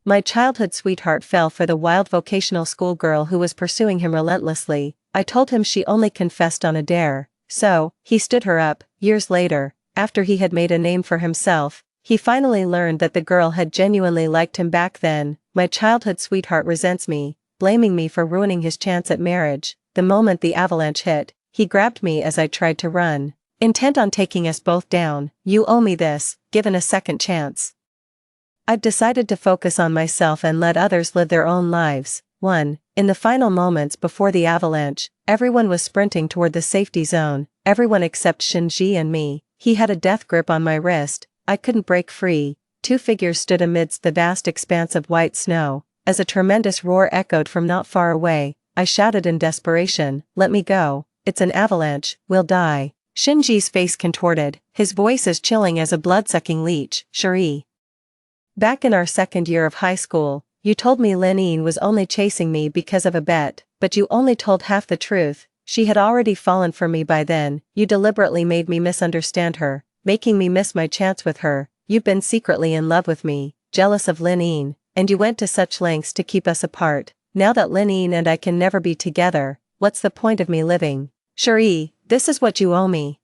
My childhood sweetheart fell for the wild vocational school girl who was pursuing him relentlessly. I told him she only confessed on a dare. So, he stood her up. Years later, after he had made a name for himself, he finally learned that the girl had genuinely liked him back then. My childhood sweetheart resents me, blaming me for ruining his chance at marriage. The moment the avalanche hit, he grabbed me as I tried to run, intent on taking us both down. You owe me this, given a second chance. I've decided to focus on myself and let others live their own lives. 1. In the final moments before the avalanche, everyone was sprinting toward the safety zone, everyone except Shinji and me. He had a death grip on my wrist. I couldn't break free. Two figures stood amidst the vast expanse of white snow. As a tremendous roar echoed from not far away, I shouted in desperation, "Let me go. It's an avalanche, we'll die." Shinji's face contorted, his voice as chilling as a blood-sucking leech. "Cherie. Back in our second year of high school, you told me Lin was only chasing me because of a bet, but you only told half the truth. She had already fallen for me by then. You deliberately made me misunderstand her, making me miss my chance with her. You've been secretly in love with me, jealous of Lin, and you went to such lengths to keep us apart. Now that Lin and I can never be together, what's the point of me living? Cherie, this is what you owe me.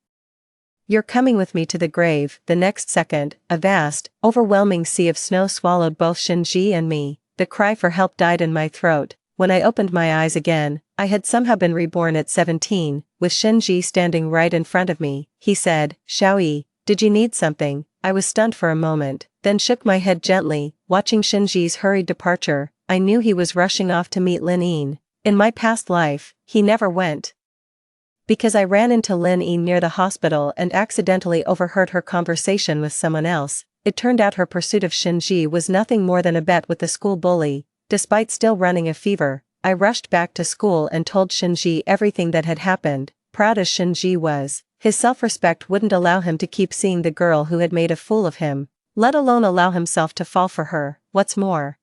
You're coming with me to the grave." The next second, a vast, overwhelming sea of snow swallowed both Shinji and me. The cry for help died in my throat. When I opened my eyes again, I had somehow been reborn at 17, with Shinji standing right in front of me. He said, "Xiaoyi, did you need something?" I was stunned for a moment, then shook my head gently, watching Shinji's hurried departure. I knew he was rushing off to meet Lin. In my past life, he never went. Because I ran into Lin near the hospital and accidentally overheard her conversation with someone else. It turned out her pursuit of Shinji was nothing more than a bet with the school bully. Despite still running a fever, I rushed back to school and told Shinji everything that had happened. Proud as Shinji was, his self-respect wouldn't allow him to keep seeing the girl who had made a fool of him, let alone allow himself to fall for her. What's more,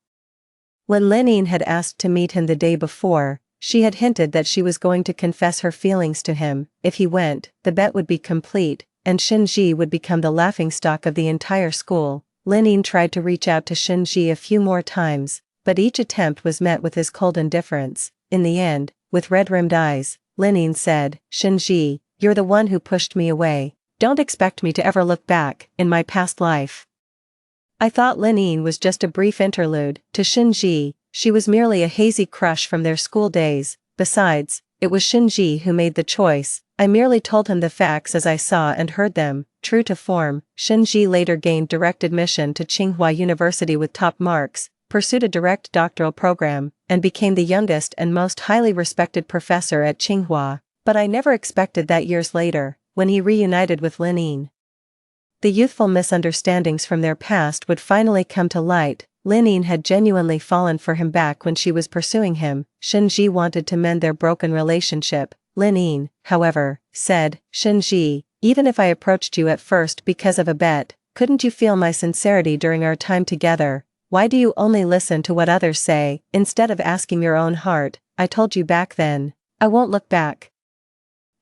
when Lin had asked to meet him the day before, she had hinted that she was going to confess her feelings to him. If he went, the bet would be complete, and Shinji would become the laughingstock of the entire school. Lin tried to reach out to Shinji a few more times, but each attempt was met with his cold indifference. In the end, with red-rimmed eyes, Lin said, "Shinji, you're the one who pushed me away. Don't expect me to ever look back in my past life." I thought Lin was just a brief interlude. To Shinji, she was merely a hazy crush from their school days. Besides, it was Shinji who made the choice. I merely told him the facts as I saw and heard them. True to form, Shinji later gained direct admission to Tsinghua University with top marks, pursued a direct doctoral program, and became the youngest and most highly respected professor at Tsinghua. But I never expected that years later, when he reunited with Lin, the youthful misunderstandings from their past would finally come to light. Lin had genuinely fallen for him back when she was pursuing him. Shinji wanted to mend their broken relationship. Lin, however, said, "Shinji, even if I approached you at first because of a bet, couldn't you feel my sincerity during our time together? Why do you only listen to what others say, instead of asking your own heart? I told you back then. I won't look back."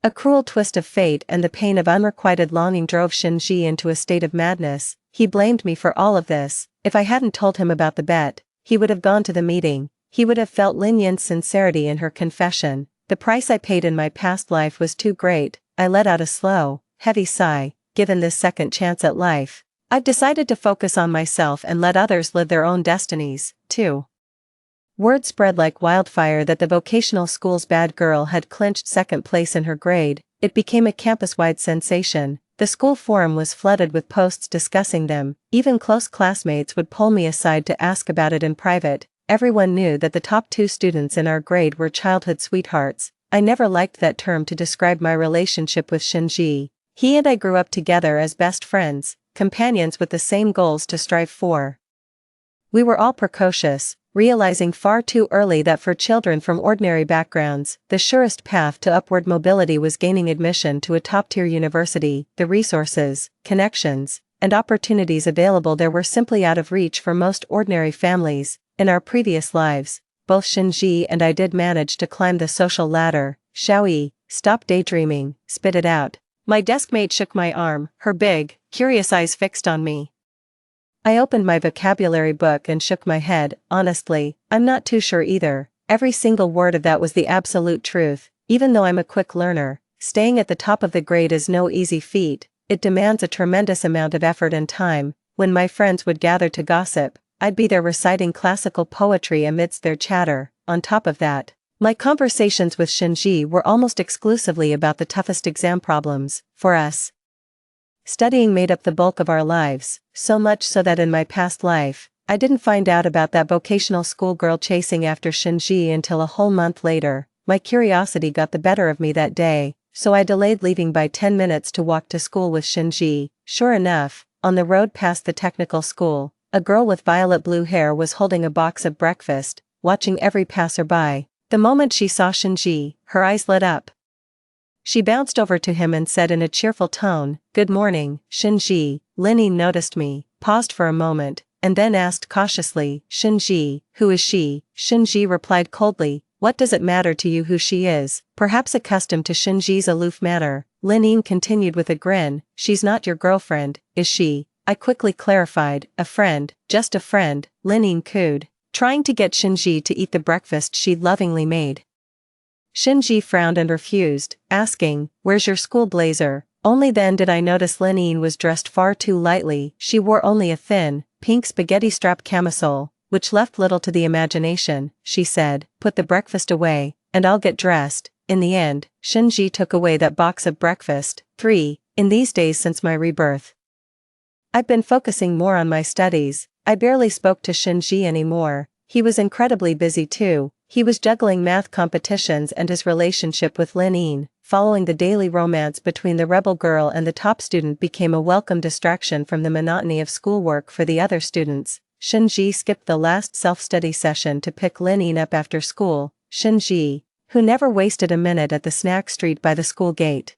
A cruel twist of fate and the pain of unrequited longing drove Shinji into a state of madness. He blamed me for all of this. If I hadn't told him about the bet, he would have gone to the meeting. He would have felt Lin Yin's sincerity in her confession. The price I paid in my past life was too great. I let out a slow, heavy sigh. Given this second chance at life, I've decided to focus on myself and let others live their own destinies, too. Word spread like wildfire that the vocational school's bad girl had clinched second place in her grade. It became a campus-wide sensation. The school forum was flooded with posts discussing them. Even close classmates would pull me aside to ask about it in private. Everyone knew that the top 2 students in our grade were childhood sweethearts. I never liked that term to describe my relationship with Shinji. He and I grew up together as best friends, companions with the same goals to strive for. We were all precocious, realizing far too early that for children from ordinary backgrounds, the surest path to upward mobility was gaining admission to a top-tier university. The resources, connections, and opportunities available there were simply out of reach for most ordinary families. In our previous lives, both Shinji and I did manage to climb the social ladder. "Xiaoyi, stop daydreaming, spit it out." My deskmate shook my arm, her big, curious eyes fixed on me. I opened my vocabulary book and shook my head. Honestly, I'm not too sure either. Every single word of that was the absolute truth. Even though I'm a quick learner, staying at the top of the grade is no easy feat. It demands a tremendous amount of effort and time. When my friends would gather to gossip, I'd be there reciting classical poetry amidst their chatter. On top of that, my conversations with Shinji were almost exclusively about the toughest exam problems. For us, studying made up the bulk of our lives, so much so that in my past life, I didn't find out about that vocational schoolgirl chasing after Shinji until a whole month later. My curiosity got the better of me that day, so I delayed leaving by 10 minutes to walk to school with Shinji. Sure enough, on the road past the technical school, a girl with violet blue hair was holding a box of breakfast, watching every passerby. The moment she saw Shinji, her eyes lit up. She bounced over to him and said in a cheerful tone, "Good morning, Shinji." Lin noticed me, paused for a moment, and then asked cautiously, "Shinji, who is she?" Shinji replied coldly, "What does it matter to you who she is?" Perhaps accustomed to Shinji's aloof manner, Lin continued with a grin, "She's not your girlfriend, is she?" I quickly clarified, "A friend, just a friend," Lin cooed, trying to get Shinji to eat the breakfast she'd lovingly made. Shinji frowned and refused, asking, "Where's your school blazer?" Only then did I notice Lin was dressed far too lightly. She wore only a thin, pink spaghetti-strap camisole, which left little to the imagination. She said, "Put the breakfast away, and I'll get dressed." In the end, Shinji took away that box of breakfast. 3. In these days since my rebirth, I've been focusing more on my studies. I barely spoke to Shinji anymore. He was incredibly busy too. He was juggling math competitions and his relationship with Lin. Following the daily romance between the rebel girl and the top student became a welcome distraction from the monotony of schoolwork for the other students. Shinji skipped the last self-study session to pick Lin up after school. Shinji, who never wasted a minute at the snack street by the school gate,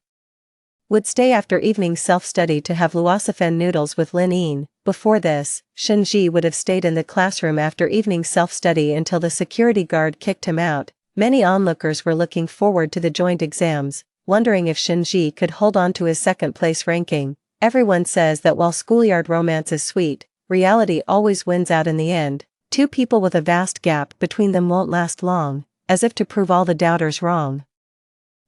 would stay after evening self-study to have luocefen noodles with Lin. Before this, Shinji would have stayed in the classroom after evening self-study until the security guard kicked him out. Many onlookers were looking forward to the joint exams, wondering if Shinji could hold on to his second-place ranking. Everyone says that while schoolyard romance is sweet, reality always wins out in the end. Two people with a vast gap between them won't last long, as if to prove all the doubters wrong.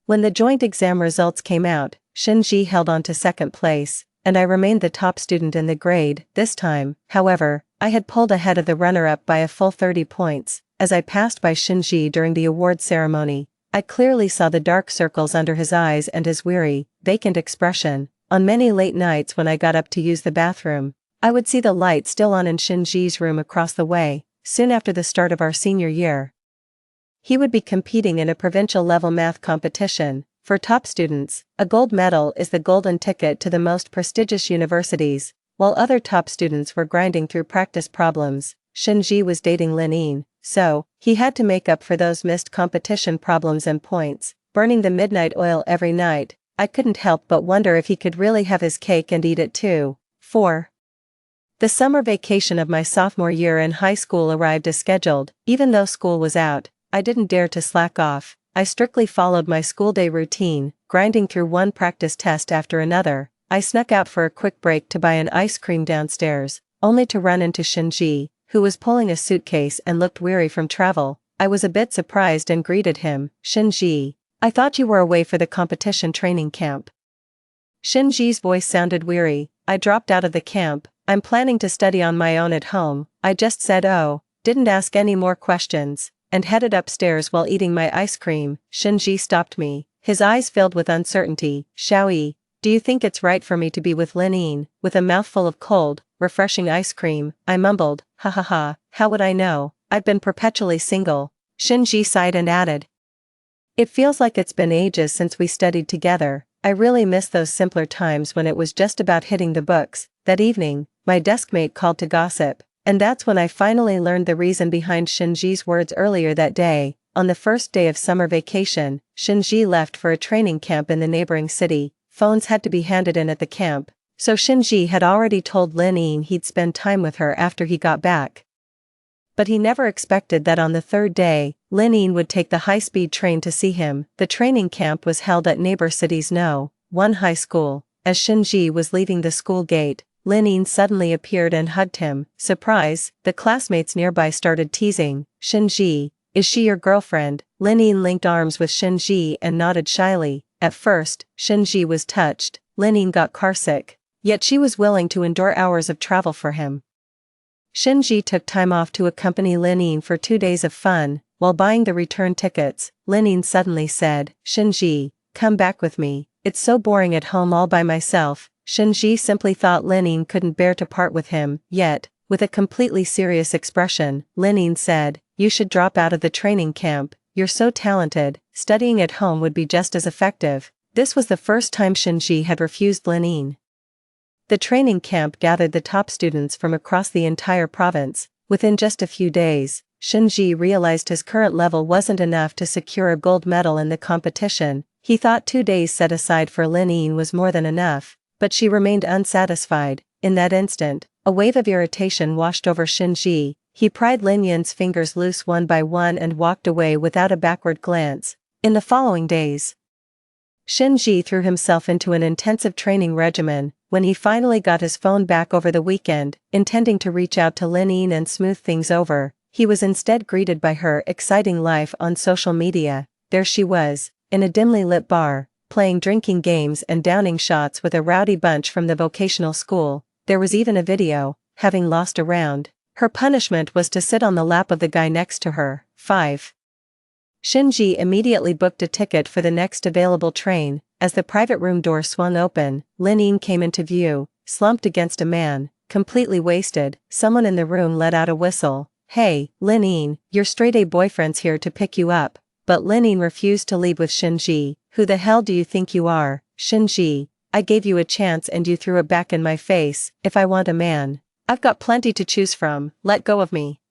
When the joint exam results came out, Shinji held on to second place, and I remained the top student in the grade. This time, however, I had pulled ahead of the runner-up by a full 30 points. As I passed by Shinji during the award ceremony, I clearly saw the dark circles under his eyes and his weary, vacant expression. On many late nights when I got up to use the bathroom, I would see the light still on in Shinji's room across the way. Soon after the start of our senior year, he would be competing in a provincial-level math competition. For top students, a gold medal is the golden ticket to the most prestigious universities, while other top students were grinding through practice problems. Shinji was dating Lin, so he had to make up for those missed competition problems and points, burning the midnight oil every night. I couldn't help but wonder if he could really have his cake and eat it too. 4. The summer vacation of my sophomore year in high school arrived as scheduled. Even though school was out, I didn't dare to slack off. I strictly followed my school day routine, grinding through one practice test after another. I snuck out for a quick break to buy an ice cream downstairs, only to run into Shinji, who was pulling a suitcase and looked weary from travel. I was a bit surprised and greeted him. "Shinji, I thought you were away for the competition training camp." Shinji's voice sounded weary. "I dropped out of the camp. I'm planning to study on my own at home." I just said "oh," didn't ask any more questions, and headed upstairs while eating my ice cream. Shinji stopped me, his eyes filled with uncertainty. "Xiaoyi, do you think it's right for me to be with Lin?" With a mouthful of cold, refreshing ice cream, I mumbled, "Ha ha ha, how would I know? I've been perpetually single." Shinji sighed and added, "It feels like it's been ages since we studied together. I really miss those simpler times when it was just about hitting the books." That evening, my deskmate called to gossip, and that's when I finally learned the reason behind Shinji's words earlier that day. On the first day of summer vacation, Shinji left for a training camp in the neighboring city. Phones had to be handed in at the camp, so Shinji had already told Lin he'd spend time with her after he got back. But he never expected that on the third day, Lin would take the high-speed train to see him. The training camp was held at neighbor city's No. 1 high school. As Shinji was leaving the school gate, Linine suddenly appeared and hugged him. Surprise, the classmates nearby started teasing. Shinji, is she your girlfriend? Linine linked arms with Shinji and nodded shyly. At first, Shinji was touched. Linine got carsick. Yet she was willing to endure hours of travel for him. Shinji took time off to accompany Linine for 2 days of fun. While buying the return tickets, Linine suddenly said, Shinji, come back with me. It's so boring at home all by myself. Shinji simply thought Linine couldn't bear to part with him, yet, with a completely serious expression, Linine said, you should drop out of the training camp, you're so talented, studying at home would be just as effective. This was the first time Shinji had refused Linine. The training camp gathered the top students from across the entire province. Within just a few days, Shinji realized his current level wasn't enough to secure a gold medal in the competition. He thought 2 days set aside for Linine was more than enough, but she remained unsatisfied. In that instant, a wave of irritation washed over Shinji. He pried Linine's fingers loose one by one and walked away without a backward glance. In the following days, Shinji threw himself into an intensive training regimen. When he finally got his phone back over the weekend, intending to reach out to Linine and smooth things over, he was instead greeted by her exciting life on social media. There she was, in a dimly lit bar, playing drinking games and downing shots with a rowdy bunch from the vocational school. There was even a video. Having lost a round, her punishment was to sit on the lap of the guy next to her. 5. Shinji immediately booked a ticket for the next available train. As the private room door swung open, Linine came into view, slumped against a man, completely wasted. Someone in the room let out a whistle. Hey, Linine, your straight-A boyfriend's here to pick you up. But Linine refused to leave with Shinji. Who the hell do you think you are, Shinji? I gave you a chance and you threw it back in my face. If I want a man, I've got plenty to choose from. Let go of me.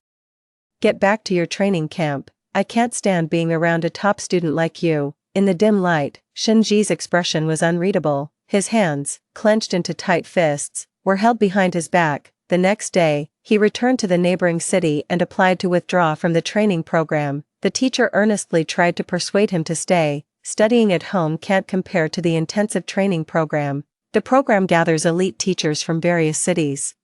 Get back to your training camp. I can't stand being around a top student like you. In the dim light, Shinji's expression was unreadable. His hands, clenched into tight fists, were held behind his back. The next day, he returned to the neighboring city and applied to withdraw from the training program. The teacher earnestly tried to persuade him to stay. Studying at home can't compare to the intensive training program. The program gathers elite teachers from various cities.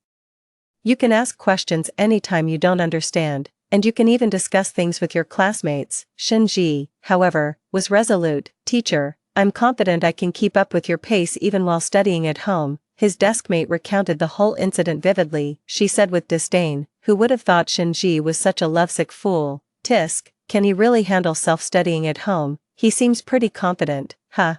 You can ask questions anytime you don't understand, and you can even discuss things with your classmates. Shinji, however, was resolute. Teacher, I'm confident I can keep up with your pace even while studying at home. His deskmate recounted the whole incident vividly. She said with disdain, who would have thought Shinji was such a lovesick fool? Tisk, can he really handle self-studying at home? He seems pretty confident, huh?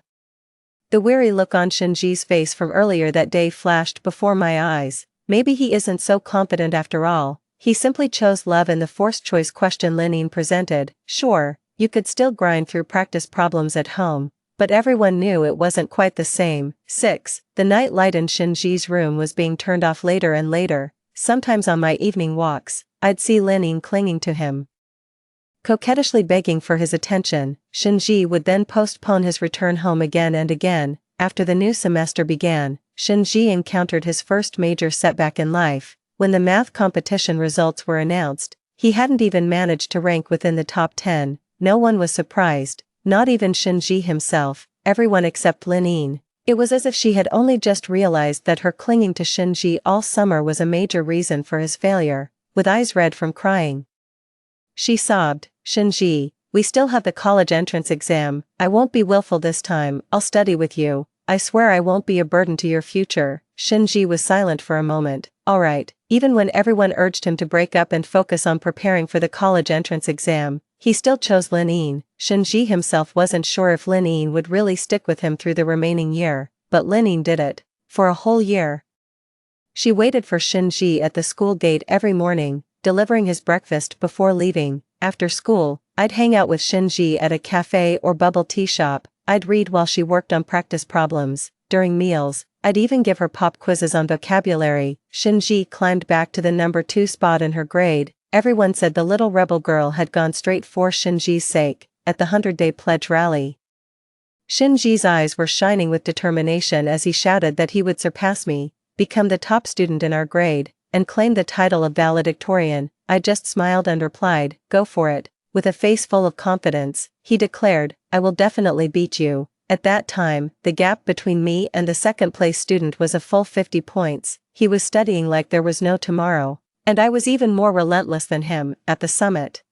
The weary look on Shinji's face from earlier that day flashed before my eyes. Maybe he isn't so confident after all. He simply chose love in the forced choice question Linine presented. Sure, you could still grind through practice problems at home, but everyone knew it wasn't quite the same. 6. The night light in Shinji's room was being turned off later and later. Sometimes on my evening walks, I'd see Linine clinging to him, coquettishly begging for his attention. Shinji would then postpone his return home again and again. After the new semester began, Shinji encountered his first major setback in life. When the math competition results were announced, he hadn't even managed to rank within the top 10. No one was surprised, not even Shinji himself, everyone except Linine. It was as if she had only just realized that her clinging to Shinji all summer was a major reason for his failure. With eyes red from crying, she sobbed, Shinji, we still have the college entrance exam. I won't be willful this time. I'll study with you. I swear I won't be a burden to your future. Shinji was silent for a moment. Alright. Even when everyone urged him to break up and focus on preparing for the college entrance exam, he still chose Linine. Shinji himself wasn't sure if Linine would really stick with him through the remaining year, but Linine did it. For a whole year. She waited for Shinji at the school gate every morning, delivering his breakfast before leaving. After school, I'd hang out with Shinji at a cafe or bubble tea shop. I'd read while she worked on practice problems. During meals, I'd even give her pop quizzes on vocabulary. Shinji climbed back to the number 2 spot in her grade. Everyone said the little rebel girl had gone straight for Shinji's sake. At the 100-day pledge rally, Shinji's eyes were shining with determination as he shouted that he would surpass me, become the top student in our grade, and claim the title of valedictorian. I just smiled and replied, go for it. With a face full of confidence, he declared, I will definitely beat you. At that time, the gap between me and the second-place student was a full 50 points. He was studying like there was no tomorrow, and I was even more relentless than him. At the summit,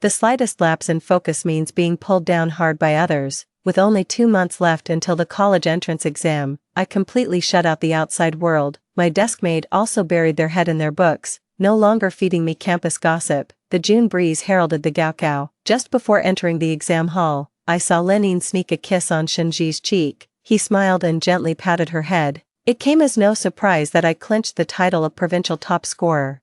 the slightest lapse in focus means being pulled down hard by others. With only 2 months left until the college entrance exam, I completely shut out the outside world. My deskmate also buried their head in their books, no longer feeding me campus gossip. The June breeze heralded the Gaokao. Just before entering the exam hall, I saw Lenine sneak a kiss on Shinji's cheek. He smiled and gently patted her head. It came as no surprise that I clinched the title of provincial top scorer.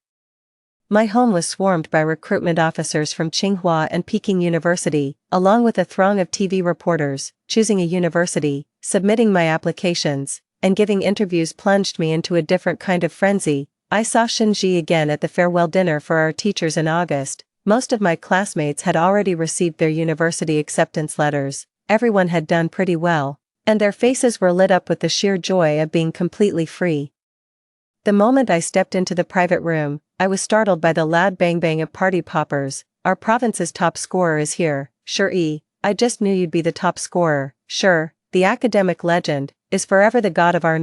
My home was swarmed by recruitment officers from Tsinghua and Peking University, along with a throng of TV reporters. Choosing a university, submitting my applications, and giving interviews plunged me into a different kind of frenzy. I saw Shinji again at the farewell dinner for our teachers in August. Most of my classmates had already received their university acceptance letters. Everyone had done pretty well, and their faces were lit up with the sheer joy of being completely free. The moment I stepped into the private room, I was startled by the loud bang-bang of party poppers. Our province's top scorer is here. Sure, I just knew you'd be the top scorer. Sure, the academic legend is forever the god of our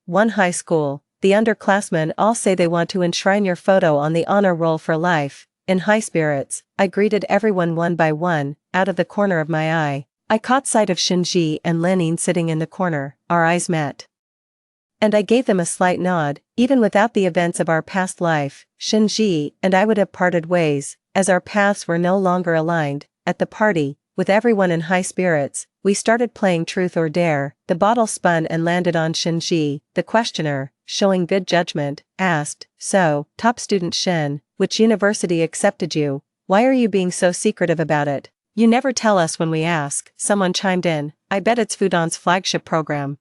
one high school. The underclassmen all say they want to enshrine your photo on the honor roll for life. In high spirits, I greeted everyone one by one. Out of the corner of my eye, I caught sight of Shinji and Lenine sitting in the corner. Our eyes met, and I gave them a slight nod. Even without the events of our past life, Shinji and I would have parted ways, as our paths were no longer aligned. At the party, with everyone in high spirits, we started playing Truth or Dare. The bottle spun and landed on Shinji. The questioner, showing good judgment, asked, "So, top student Shin, which university accepted you? Why are you being so secretive about it? You never tell us when we ask." Someone chimed in, "I bet it's Fudan's flagship program.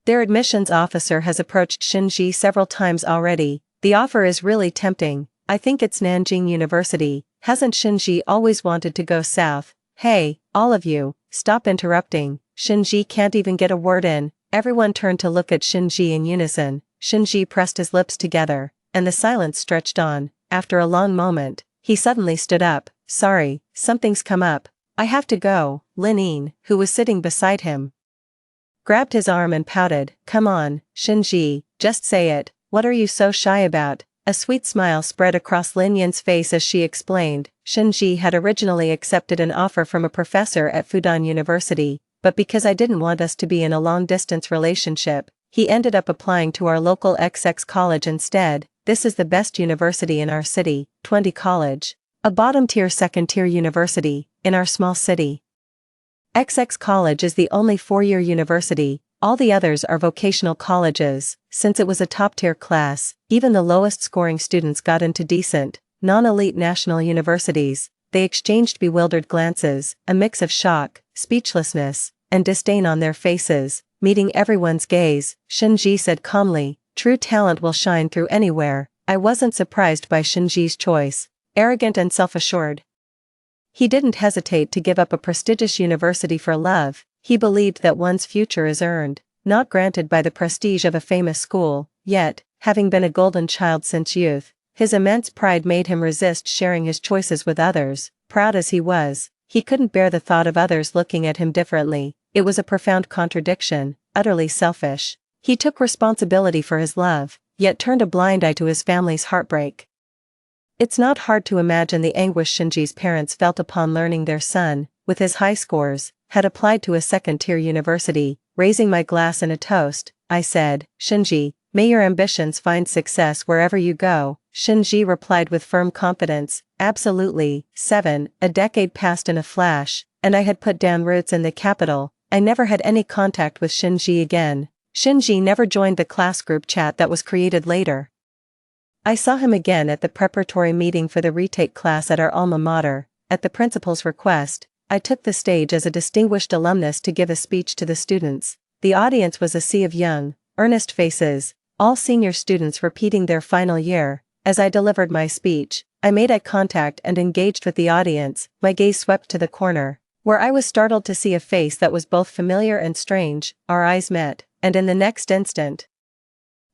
Their admissions officer has approached Shinji several times already. The offer is really tempting. I think it's Nanjing University. Hasn't Shinji always wanted to go south?" "Hey, all of you, stop interrupting. Shinji can't even get a word in." Everyone turned to look at Shinji in unison. Shinji pressed his lips together, and the silence stretched on. After a long moment, he suddenly stood up. "Sorry, something's come up. I have to go." Lenine, who was sitting beside him, grabbed his arm and pouted. "Come on, Shinji, just say it. What are you so shy about?" A sweet smile spread across Lin Yin's face as she explained. Shinji had originally accepted an offer from a professor at Fudan University, but because I didn't want us to be in a long-distance relationship, he ended up applying to our local XX college instead. This is the best university in our city, 20 College. A bottom-tier second-tier university, in our small city. XX College is the only 4-year university. All the others are vocational colleges. Since it was a top-tier class, even the lowest-scoring students got into decent, non-elite national universities. They exchanged bewildered glances, a mix of shock, speechlessness, and disdain on their faces. Meeting everyone's gaze, Shinji said calmly, "True talent will shine through anywhere." I wasn't surprised by Shinji's choice. Arrogant and self-assured, he didn't hesitate to give up a prestigious university for love. He believed that one's future is earned, not granted by the prestige of a famous school. Yet, having been a golden child since youth, his immense pride made him resist sharing his choices with others. Proud as he was, he couldn't bear the thought of others looking at him differently. It was a profound contradiction, utterly selfish. He took responsibility for his love, yet turned a blind eye to his family's heartbreak. It's not hard to imagine the anguish Shinji's parents felt upon learning their son, with his high scores, had applied to a second-tier university. Raising my glass in a toast, I said, "Shinji, may your ambitions find success wherever you go." Shinji replied with firm confidence, "Absolutely." A decade passed in a flash, and I had put down roots in the capital. I never had any contact with Shinji again. Shinji never joined the class group chat that was created later. I saw him again at the preparatory meeting for the retake class at our alma mater. At the principal's request, I took the stage as a distinguished alumnus to give a speech to the students. The audience was a sea of young, earnest faces, all senior students repeating their final year. As I delivered my speech, I made eye contact and engaged with the audience. My gaze swept to the corner, where I was startled to see a face that was both familiar and strange. Our eyes met, and in the next instant,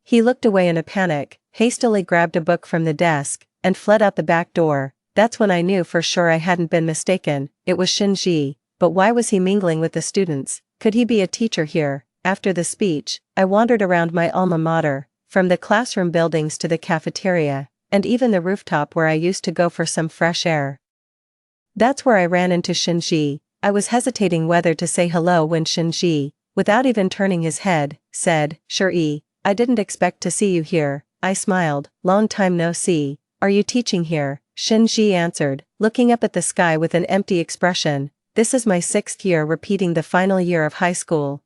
he looked away in a panic, hastily grabbed a book from the desk, and fled out the back door. That's when I knew for sure I hadn't been mistaken. It was Shinji. but why was he mingling with the students? Could he be a teacher here? After the speech, I wandered around my alma mater, from the classroom buildings to the cafeteria, and even the rooftop where I used to go for some fresh air. That's where I ran into Shinji. I was hesitating whether to say hello when Shinji, without even turning his head, said, "Sure, I didn't expect to see you here." I smiled. "Long time no see. Are you teaching here?" Shinji answered, looking up at the sky with an empty expression. "This is my 6th year repeating the final year of high school.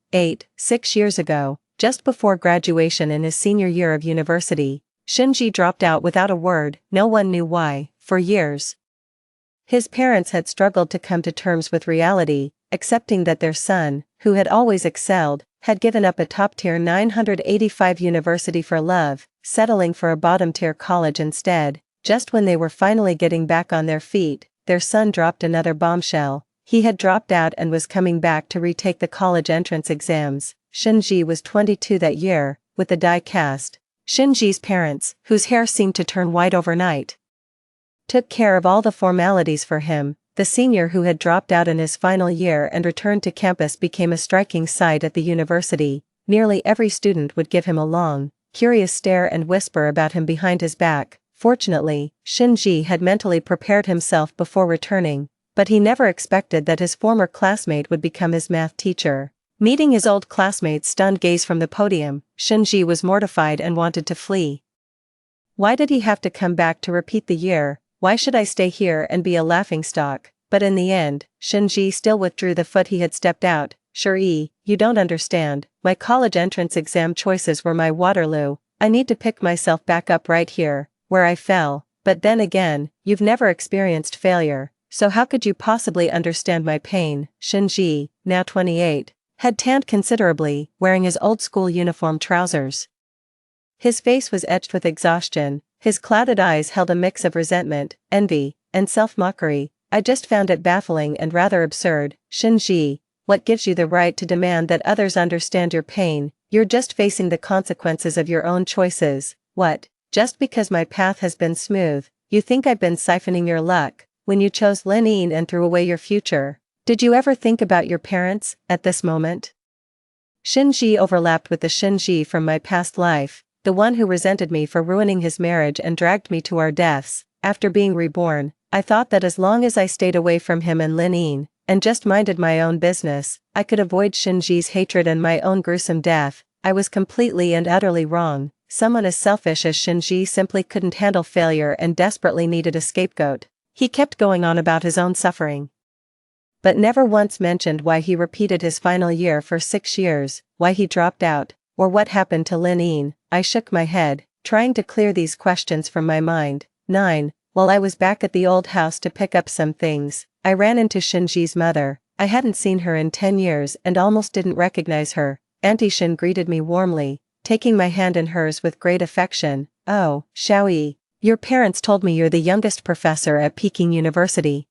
6 years ago, just before graduation in his senior year of university, Shinji dropped out without a word. No one knew why. For years, his parents had struggled to come to terms with reality, accepting that their son, who had always excelled, had given up a top-tier 985 university for love, settling for a bottom-tier college instead. Just when they were finally getting back on their feet, their son dropped another bombshell. He had dropped out and was coming back to retake the college entrance exams. Shinji was 22 that year, with the die cast. Shinji's parents, whose hair seemed to turn white overnight, took care of all the formalities for him. The senior who had dropped out in his final year and returned to campus became a striking sight at the university. Nearly every student would give him a long, curious stare and whisper about him behind his back. Fortunately, Shinji had mentally prepared himself before returning, but he never expected that his former classmate would become his math teacher. Meeting his old classmate's stunned gaze from the podium, Shinji was mortified and wanted to flee. Why did he have to come back to repeat the year? Why should I stay here and be a laughingstock? But in the end, Shinji still withdrew the foot he had stepped out. "Sure, you don't understand. My college entrance exam choices were my Waterloo. I need to pick myself back up right here, where I fell. But then again, you've never experienced failure, so how could you possibly understand my pain?" Shinji, now 28, had tanned considerably, wearing his old school uniform trousers. His face was etched with exhaustion. His clouded eyes held a mix of resentment, envy, and self-mockery. "I just found it baffling and rather absurd." "Shinji, what gives you the right to demand that others understand your pain? You're just facing the consequences of your own choices." "What? Just because my path has been smooth, you think I've been siphoning your luck, when you chose Lenin and threw away your future? Did you ever think about your parents, at this moment?" Shinji overlapped with the Shinji from my past life, the one who resented me for ruining his marriage and dragged me to our deaths. After being reborn, I thought that as long as I stayed away from him and Lenin, and just minded my own business, I could avoid Shinji's hatred and my own gruesome death. I was completely and utterly wrong. Someone as selfish as Shinji simply couldn't handle failure and desperately needed a scapegoat. He kept going on about his own suffering, but never once mentioned why he repeated his final year for 6 years, why he dropped out, or what happened to Lenin. I shook my head, trying to clear these questions from my mind. 9. While I was back at the old house to pick up some things, I ran into Shinji's mother. I hadn't seen her in 10 years and almost didn't recognize her. Auntie Shin greeted me warmly, taking my hand in hers with great affection. "Oh, Xiaoyi, your parents told me you're the youngest professor at Peking University."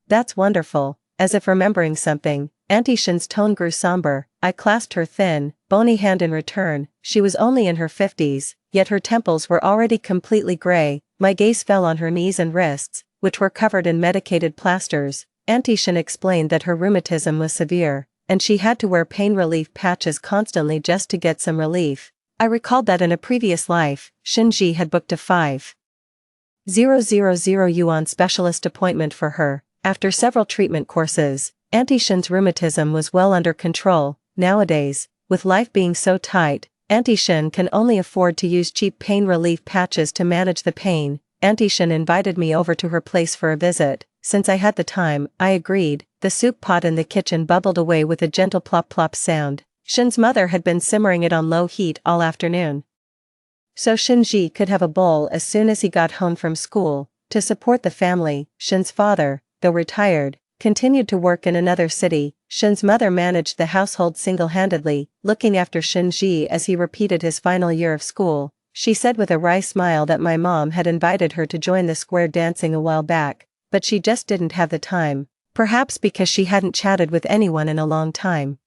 "That's wonderful." As if remembering something, Auntie Shin's tone grew somber. I clasped her thin, bony hand in return. She was only in her 50s, yet her temples were already completely gray. My gaze fell on her knees and wrists, which were covered in medicated plasters. Auntie Shin explained that her rheumatism was severe, and she had to wear pain relief patches constantly just to get some relief. I recalled that in a previous life, Shinji had booked a 5,000 yuan specialist appointment for her. After several treatment courses, Auntie Shin's rheumatism was well under control. Nowadays, with life being so tight, Auntie Shin can only afford to use cheap pain relief patches to manage the pain. Auntie Shin invited me over to her place for a visit. Since I had the time, I agreed. The soup pot in the kitchen bubbled away with a gentle plop-plop sound. Shin's mother had been simmering it on low heat all afternoon, so Shinji could have a bowl as soon as he got home from school. To support the family, Shin's father, though retired, continued to work in another city. Shin's mother managed the household single-handedly, looking after Shinji as he repeated his final year of school. She said with a wry smile that my mom had invited her to join the square dancing a while back, but she just didn't have the time, perhaps because she hadn't chatted with anyone in a long time.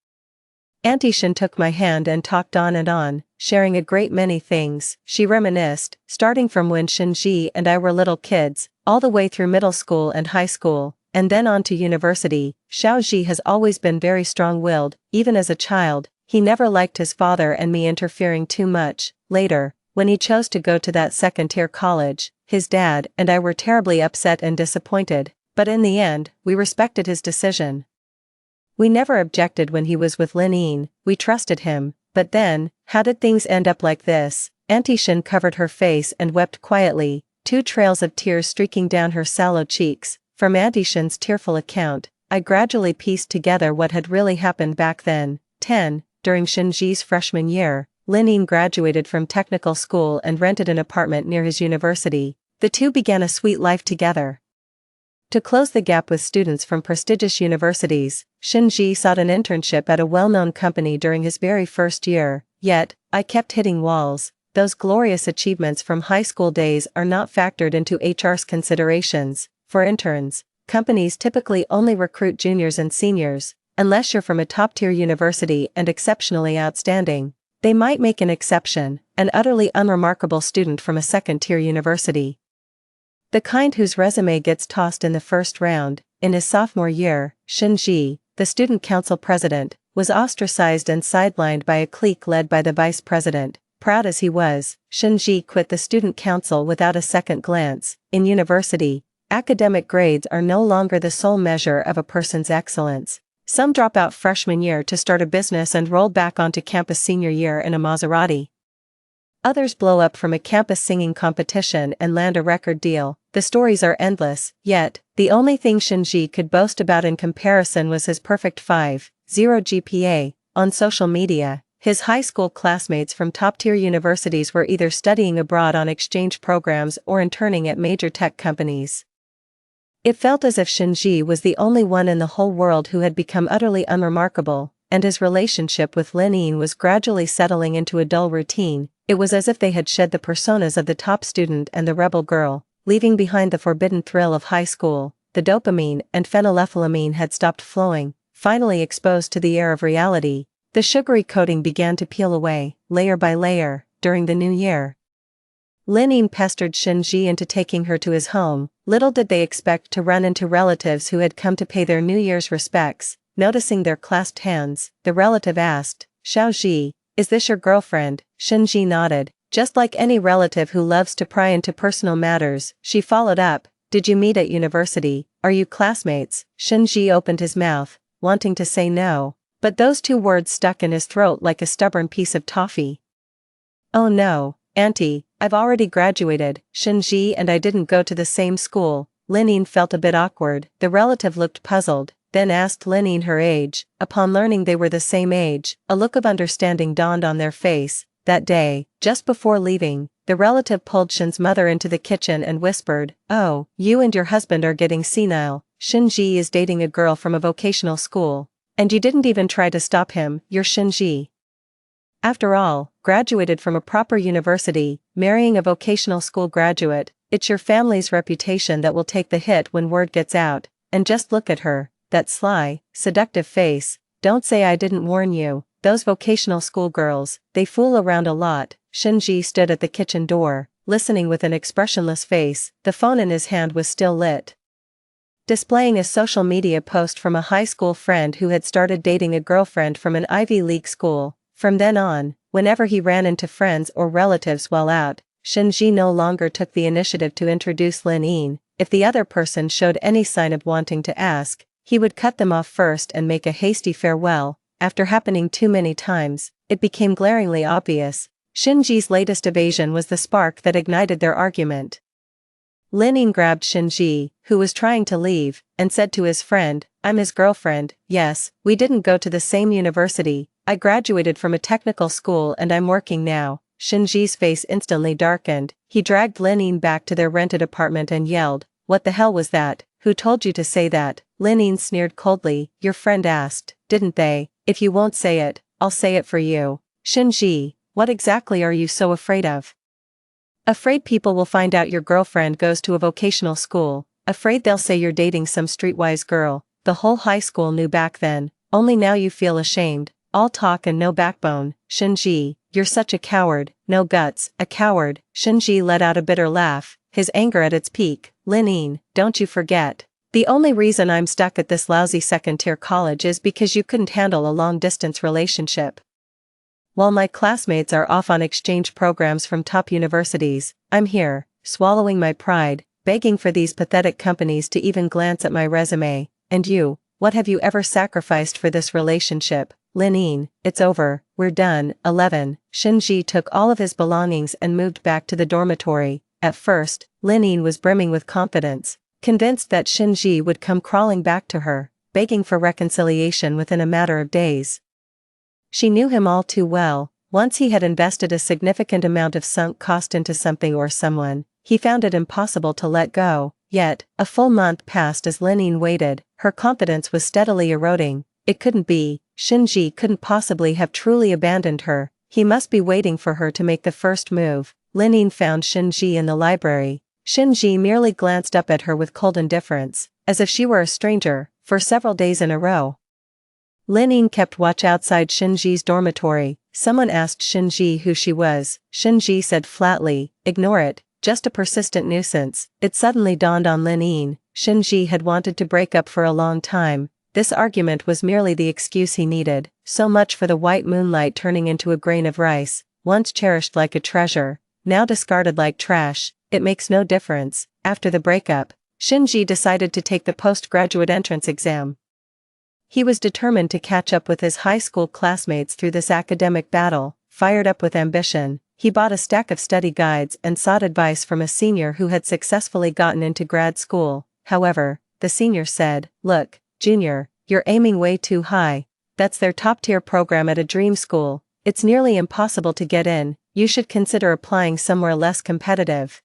Auntie Shin took my hand and talked on, sharing a great many things. She reminisced, starting from when Shinji and I were little kids, all the way through middle school and high school. and then on to university. Xiaoji has always been very strong-willed, even as a child. He never liked his father and me interfering too much. Later, when he chose to go to that second-tier college, his dad and I were terribly upset and disappointed, but in the end, we respected his decision. We never objected when he was with Lin Yin, we trusted him, but then, how did things end up like this? Auntie Shin covered her face and wept quietly, 2 trails of tears streaking down her sallow cheeks. From Auntie Shin's tearful account, I gradually pieced together what had really happened back then. 10. During Shinji's freshman year, Lin Yin graduated from technical school and rented an apartment near his university. The two began a sweet life together. To close the gap with students from prestigious universities, Shinji sought an internship at a well-known company during his very first year, yet, I kept hitting walls. Those glorious achievements from high school days are not factored into HR's considerations. For interns, companies typically only recruit juniors and seniors, unless you're from a top-tier university and exceptionally outstanding. They might make an exception, an utterly unremarkable student from a second-tier university. The kind whose resume gets tossed in the first round. In his sophomore year, Shinji, the student council president, was ostracized and sidelined by a clique led by the vice president. Proud as he was, Shinji quit the student council without a second glance. In university, academic grades are no longer the sole measure of a person's excellence. Some drop out freshman year to start a business and roll back onto campus senior year in a Maserati. Others blow up from a campus singing competition and land a record deal. The stories are endless, yet, the only thing Shinji could boast about in comparison was his perfect 5.0 GPA. On social media, his high school classmates from top-tier universities were either studying abroad on exchange programs or interning at major tech companies. It felt as if Shinji was the only one in the whole world who had become utterly unremarkable, and his relationship with Lin Yin was gradually settling into a dull routine. It was as if they had shed the personas of the top student and the rebel girl, leaving behind the forbidden thrill of high school. The dopamine and phenylethylamine had stopped flowing. Finally exposed to the air of reality, the sugary coating began to peel away, layer by layer. During the new year, Lin Yin pestered Shinji into taking her to his home. Little did they expect to run into relatives who had come to pay their New Year's respects. Noticing their clasped hands, the relative asked, "Xiaoji, is this your girlfriend?" Shinji nodded. Just like any relative who loves to pry into personal matters, she followed up, "Did you meet at university? Are you classmates?" Shinji opened his mouth, wanting to say no, but those 2 words stuck in his throat like a stubborn piece of toffee. "Oh no, Auntie, I've already graduated. Shinji and I didn't go to the same school." Lin Yin felt a bit awkward. The relative looked puzzled, then asked Lin Yin her age. Upon learning they were the same age, a look of understanding dawned on their face. That day, just before leaving, the relative pulled Shin's mother into the kitchen and whispered, "Oh, you and your husband are getting senile. Shinji is dating a girl from a vocational school. And you didn't even try to stop him. You're Shinji. After all, graduated from a proper university, marrying a vocational school graduate, it's your family's reputation that will take the hit when word gets out. And just look at her, that sly, seductive face. Don't say I didn't warn you. Those vocational school girls, they fool around a lot." Shinji stood at the kitchen door, listening with an expressionless face. The phone in his hand was still lit, displaying a social media post from a high school friend who had started dating a girlfriend from an Ivy League school. From then on, whenever he ran into friends or relatives while out, Shinji no longer took the initiative to introduce Lin Yin. If the other person showed any sign of wanting to ask, he would cut them off first and make a hasty farewell. After happening too many times, it became glaringly obvious. Shinji's latest evasion was the spark that ignited their argument. Lin Yin grabbed Shinji, who was trying to leave, and said to his friend, "I'm his girlfriend. Yes, we didn't go to the same university. I graduated from a technical school and I'm working now." Shinji's face instantly darkened. He dragged Lin Yin back to their rented apartment and yelled, "What the hell was that? Who told you to say that?" Lin Yin sneered coldly. "Your friend asked, didn't they? If you won't say it, I'll say it for you." "Shinji, what exactly are you so afraid of?" "Afraid people will find out your girlfriend goes to a vocational school. Afraid they'll say you're dating some streetwise girl." The whole high school knew back then, only now you feel ashamed. All talk and no backbone. "Shinji, you're such a coward, no guts, a coward." Shinji let out a bitter laugh, his anger at its peak. "Lin Yin, don't you forget, The only reason I'm stuck at this lousy second-tier college is because you couldn't handle a long-distance relationship. While my classmates are off on exchange programs from top universities, I'm here, swallowing my pride, begging for these pathetic companies to even glance at my resume. And you, what have you ever sacrificed for this relationship? Linine, it's over, we're done. 11. Shinji took all of his belongings and moved back to the dormitory. At first, Linine was brimming with confidence, convinced that Shinji would come crawling back to her, begging for reconciliation within a matter of days. She knew him all too well. Once he had invested a significant amount of sunk cost into something or someone, he found it impossible to let go. Yet, a full month passed as Linine waited. Her confidence was steadily eroding. It couldn't be. Shinji couldn't possibly have truly abandoned her. He must be waiting for her to make the first move. Linine found Shinji in the library. Shinji merely glanced up at her with cold indifference, as if she were a stranger, for several days in a row. Linine kept watch outside Shinji's dormitory. Someone asked Shinji who she was. Shinji said flatly, "Ignore it, just a persistent nuisance." It suddenly dawned on Linine, Shinji had wanted to break up for a long time. This argument was merely the excuse he needed. So much for the white moonlight turning into a grain of rice, once cherished like a treasure, now discarded like trash. It makes no difference. After the breakup, Shinji decided to take the postgraduate entrance exam. He was determined to catch up with his high school classmates through this academic battle. Fired up with ambition, he bought a stack of study guides and sought advice from a senior who had successfully gotten into grad school. However, the senior said, "Look, Junior, you're aiming way too high. That's their top-tier program at a dream school. It's nearly impossible to get in. You should consider applying somewhere less competitive."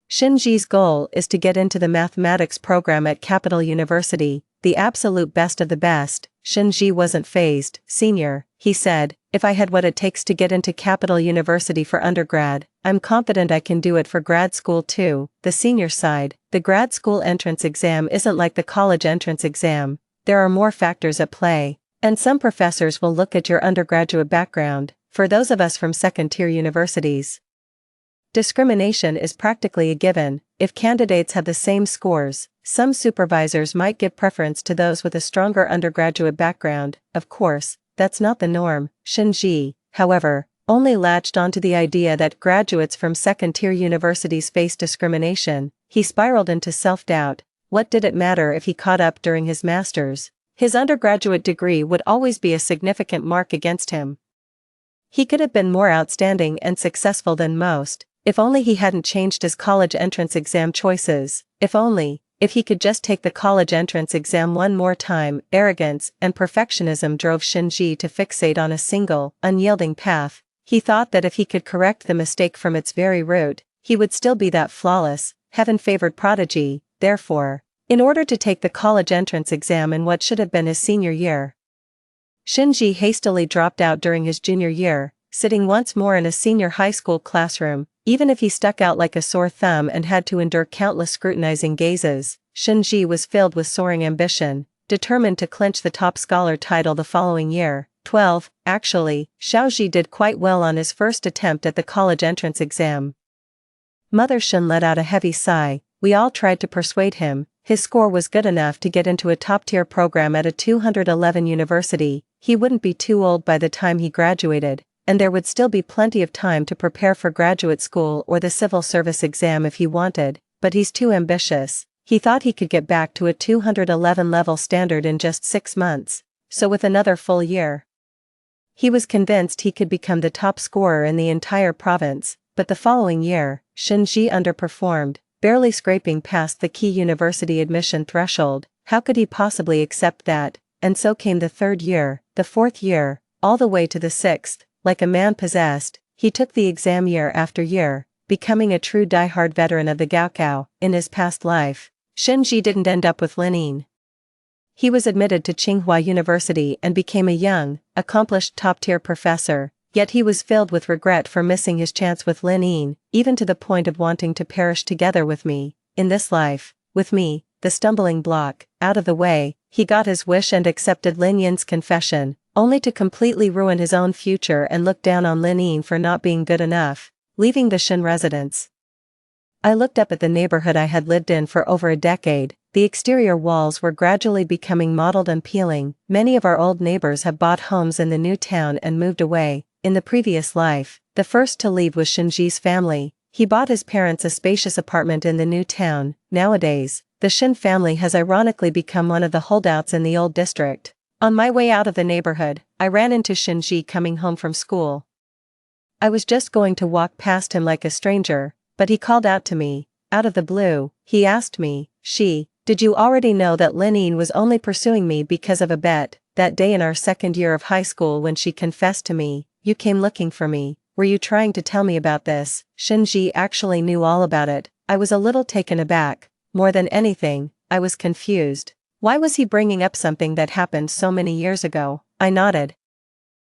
Shinji's goal is to get into the mathematics program at Capital University, the absolute best of the best. Shinji wasn't fazed. "Senior," he said, "if I had what it takes to get into Capital University for undergrad, I'm confident I can do it for grad school too." The senior sighed. "The grad school entrance exam isn't like the college entrance exam. There are more factors at play. And some professors will look at your undergraduate background. For those of us from second-tier universities, discrimination is practically a given. If candidates have the same scores, some supervisors might give preference to those with a stronger undergraduate background. Of course, that's not the norm." Shinji, however, only latched onto the idea that graduates from second-tier universities face discrimination. He spiraled into self-doubt. What did it matter if he caught up during his master's? His undergraduate degree would always be a significant mark against him. He could have been more outstanding and successful than most, if only he hadn't changed his college entrance exam choices. If he could just take the college entrance exam one more time. Arrogance and perfectionism drove Shinji to fixate on a single, unyielding path. He thought that if he could correct the mistake from its very root, he would still be that flawless, heaven-favored prodigy. Therefore, in order to take the college entrance exam in what should have been his senior year, Shinji hastily dropped out during his junior year, sitting once more in a senior high school classroom. Even if he stuck out like a sore thumb and had to endure countless scrutinizing gazes, Shinji was filled with soaring ambition, determined to clinch the top scholar title the following year. 12. Actually, Xiaoji did quite well on his first attempt at the college entrance exam. Mother Shun let out a heavy sigh. "We all tried to persuade him. His score was good enough to get into a top-tier program at a 211 university. He wouldn't be too old by the time he graduated, and there would still be plenty of time to prepare for graduate school or the civil service exam if he wanted, but he's too ambitious. He thought he could get back to a 211 level standard in just 6 months, so with another full year, he was convinced he could become the top scorer in the entire province. But the following year, Shinji underperformed, barely scraping past the key university admission threshold. How could he possibly accept that? And so came the 3rd year, the 4th year, all the way to the 6th. Like a man possessed, he took the exam year after year, becoming a true die-hard veteran of the Gaokao. In his past life, Shinji didn't end up with Linine. He was admitted to Tsinghua University and became a young, accomplished top-tier professor, yet he was filled with regret for missing his chance with Linine, even to the point of wanting to perish together with me, in this life, with me, the stumbling block, out of the way. He got his wish and accepted Lin Yin's confession, only to completely ruin his own future and look down on Linine for not being good enough. Leaving the Shin residence, I looked up at the neighborhood I had lived in for over a decade. the exterior walls were gradually becoming mottled and peeling. Many of our old neighbors have bought homes in the new town and moved away. In the previous life, the first to leave was Shinji's family. He bought his parents a spacious apartment in the new town. Nowadays, the Shin family has ironically become one of the holdouts in the old district. On my way out of the neighborhood, I ran into Shinji coming home from school. I was just going to walk past him like a stranger, but he called out to me. Out of the blue, he asked me, "Did you already know that Linine was only pursuing me because of a bet? That day in our second year of high school when she confessed to me, you came looking for me. Were you trying to tell me about this?" Shinji actually knew all about it. I was a little taken aback. More than anything, I was confused. Why was he bringing up something that happened so many years ago? I nodded.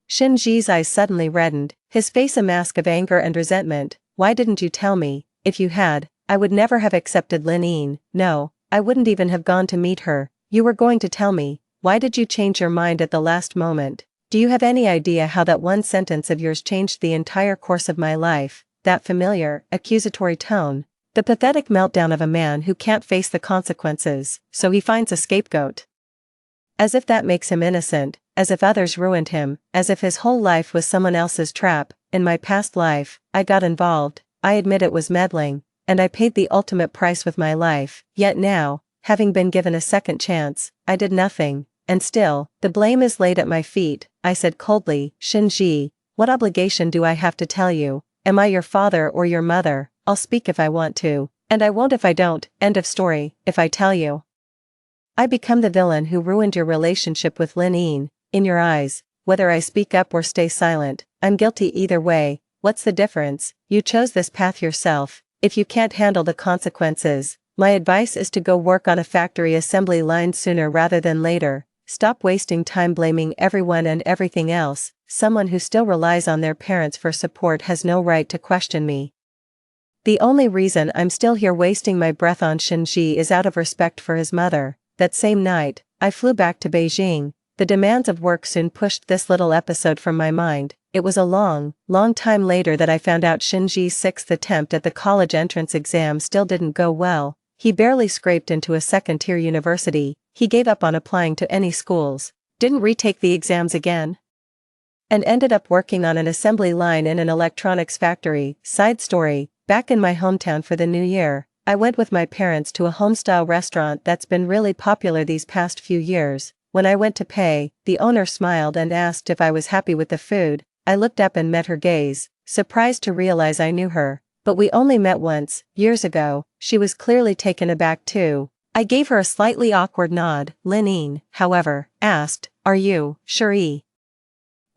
Shinji's eyes suddenly reddened, his face a mask of anger and resentment. "Why didn't you tell me? If you had, I would never have accepted Linine. No, I wouldn't even have gone to meet her. You were going to tell me. Why did you change your mind at the last moment? Do you have any idea how that one sentence of yours changed the entire course of my life?" That familiar, accusatory tone. The pathetic meltdown of a man who can't face the consequences, so he finds a scapegoat. As if that makes him innocent, as if others ruined him, as if his whole life was someone else's trap. In my past life, I got involved. I admit it was meddling, and I paid the ultimate price with my life. Yet now, having been given a second chance, I did nothing, and still, the blame is laid at my feet. I said coldly, "Shinji, what obligation do I have to tell you? Am I your father or your mother? I'll speak if I want to, and I won't if I don't. End of story. If I tell you I become the villain who ruined your relationship with Linine, in your eyes, whether I speak up or stay silent, I'm guilty either way. What's the difference? You chose this path yourself. If you can't handle the consequences, my advice is to go work on a factory assembly line sooner rather than later. Stop wasting time blaming everyone and everything else. Someone who still relies on their parents for support has no right to question me. The only reason I'm still here wasting my breath on Shinji is out of respect for his mother." That same night, I flew back to Beijing. The demands of work soon pushed this little episode from my mind. It was a long, long time later that I found out Shinji's sixth attempt at the college entrance exam still didn't go well. He barely scraped into a second-tier university. He gave up on applying to any schools, didn't retake the exams again, and ended up working on an assembly line in an electronics factory. Side story. Back in my hometown for the new year, I went with my parents to a home-style restaurant that's been really popular these past few years. When I went to pay, the owner smiled and asked if I was happy with the food. I looked up and met her gaze, surprised to realize I knew her. But we only met once, years ago. She was clearly taken aback too. I gave her a slightly awkward nod. Linine, however, asked, "Are you Cherie?"